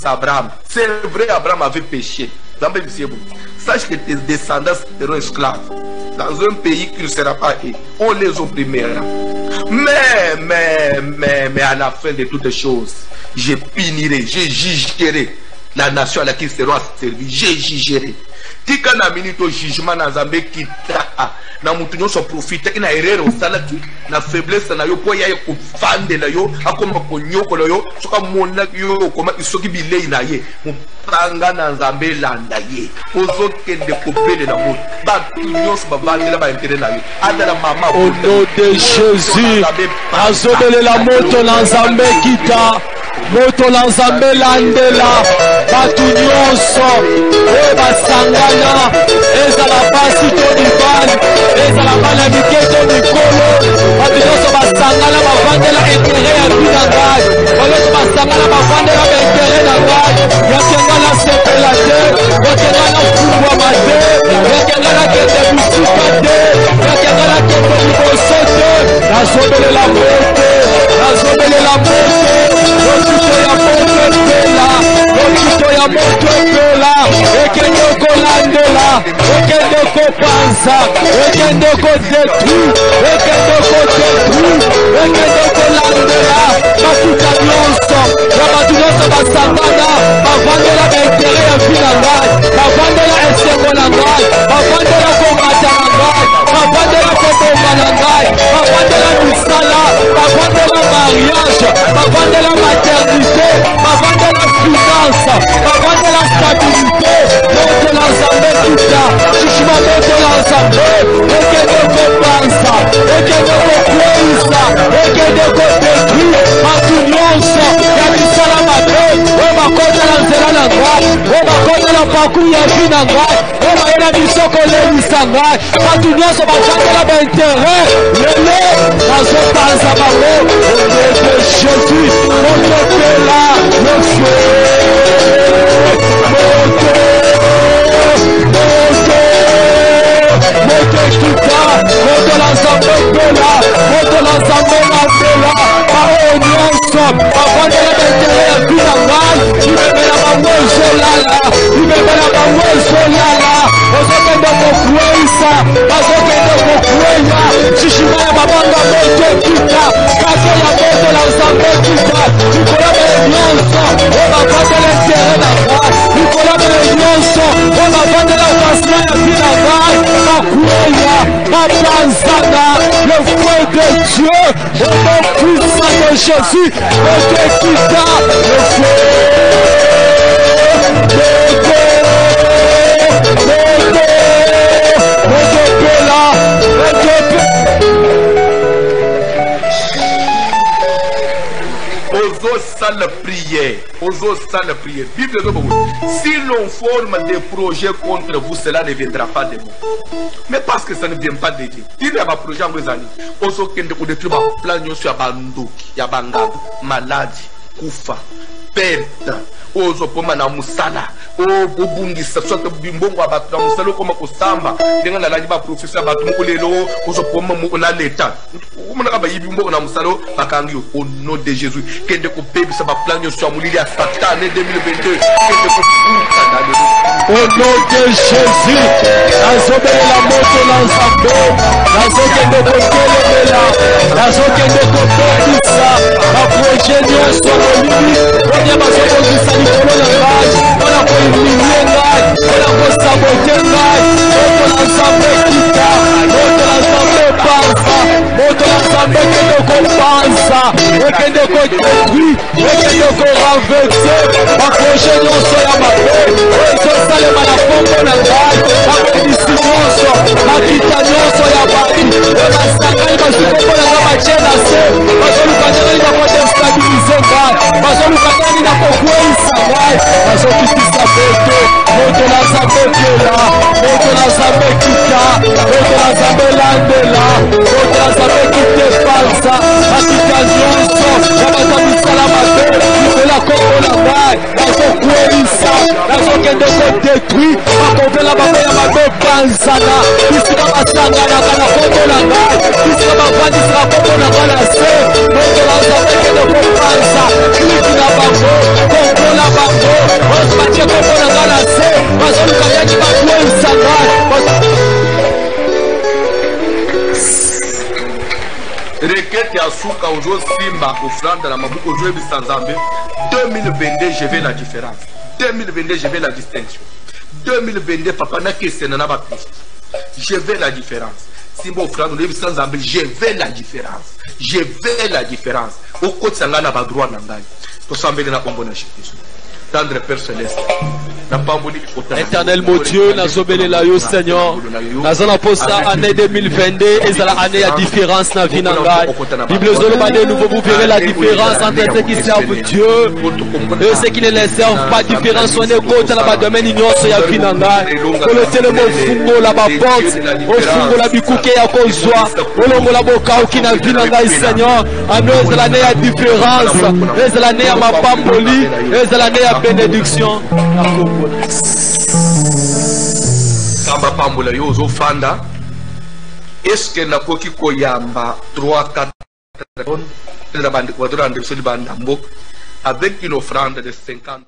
Abraham. C'est vrai, Abraham avait péché. Sache que tes descendants seront esclaves dans un pays qui ne sera pas eux. On les opprimera. Mais à la fin de toutes choses, je punirai, je jugerai la nation à laquelle ils seront servis. Je jugerai. Tika na minute jugement na Zambé kita na mutu nyonso profite ina erreur osalaki na faiblesse na yo po ya ko fande na yo akoma ko nyoko yo soka mona yo koma isoki bilei na ye mupanga na Zambé landa ye ozo kende ko bele na mutu ba nyonso ba vandela ba intérêt na yo adala mama au nom de Jésus azobele la moto na Zambé kita moto na Zambé landela batu nyonso e basangana ezala pasi to divane ezala bana miketo mikolo batu nyonso basangana bavandela intérêt ya bina ngai banyonso basangana bavandela baintérêt na ngai yakengana sepela te yakengana fungwama te yakengana kende bisika te yakengana kende liboso te nazobelela mote nazobelela mote lokito ya moto epela lokito ya moto epela ekende kolandela ekende kopanza ekende kodetruire ekende kodetruire ekende kolandela batuta nyonso ya batu nyonso basangana bavandela baintere ya vi na ngai bavandela esengo na ngai bavandela komata na ngai bavandela kobomba na ngai bavandela misala bavandela mariage bavandela maternité bavandela finance bavandela stabilité moto na Nzambe kita shishima moto na Nzambe ekende kopanza ekende kokweyisa ekende kodetruire batu nyonso ya misala mabe oyo bakota na nzela na ngai oyo bakota na parcours ya vi na ngai oyo bayela biso kolelisa ngai batu nyonso bavandela baintere lelo nazopanza bango au nom de Jésus okopela le feu moto kita moto na Nzambe pela moto na Nzambe na pela bao nyonso bavandela baintere ya vi na ngai imemela bango ezolala imemela bango ezolala ozokende kokweyisa bazokende kokweya shishima ya babanga moto kita kaso ya moto na Nzambe kita likolo bele nyonso oyo bavandela intere na ngai likolo bele nyonso oyo bavandela pasina ya vi na ngai bakweya bapanzana le feu de Dieu au nom puissant de Jésus moto kita le la prière. Bible de vous. Si l'on forme des projets contre vous, cela ne viendra pas de vous. Mais parce que ça ne vient pas de Dieu. Il y a un projet en vous années. Oso kende ko détruire plan sur banduki, ya bangado, maladie, kufa. perte ozopoma na musala obungisa soit bimbongo abatu na musala koma kosamba ndenga na landi ba professeur abatu mokolelo ozopoma mo na leta umona ka ba yibimbongo na musala bakangi au nom de Jésus kende ko pebisa ba plan yo so mulili ya Satan 2022 kende ko au nom de Jésus azobela la moto na nzambe azokende ko telemela azokende ko pebisa ba projet nyonso molili onya bazokondisa likolo na ngai mpona kohumilie ngai mpona kosabote ngai moto na nzambe kita moto na nzambe panza moto na nzambe ekende kopanza ekende kodetruit ekende koranverse baproje nyonso ya mabe oyo ezosalema na kombo na ngai bakondisi nyonso bakita nyonso ya bato oyo basangani bazwi kombo na ngai batie na se bazoluka ndenge bakodestabilize ngai bazoluka ndenge na kokweyisa ngai bazokitisa beto moto na nzambe pela moto na nzambe kita moto na nzambe landela moto na nzambe kitepanza bakita nyonso ya bato ya misala mabe likola kombo na ngai bazokweyisa bazokende kodetruit bakopela bango ya mabe panzana bisika basanganaka na kombo na ngai bisika bavandisaka kombo na ngai na se moto na nzambe kende kopanza liki na bango kombo na bango oyo batie kombo na ngai na se bazoluka ndenge bakweyisa ngai requête ya suka ozo simba offrande na mabuko ozo ebisa nzambe 2022 je vais la différence 2022 je vais la distinction 2022 papa na kesena na bakristo je vais la différence simba offrande ozo ebisa nzambe je vais la différence je vais la différence okotisa ngai na badroit na ngai tosambeli na kombo na Jésus. Tendre Père Céleste. Éternel mon Dieu, nazobele la yo Seigneur. Nazana posa année 2022 et la année à différence na vie na ngai. Bible zolobane nouveau vous verrez la différence entre ceux qui servent Dieu et ceux qui ne les servent pas. Différence on est contre la domaine nyonso ya vie na ngai. Kolotele mo fungo la ba porte, o fungo la bikuke ya kozwa, olongo la boka ki na vie na ngai Seigneur. Année l'année à différence, et l'année à ma pamboli, et l'année à bénédiction. Kamba pambola yo ozofanda est-ce que nakoki koyamba 3-4 avec une offrande de 50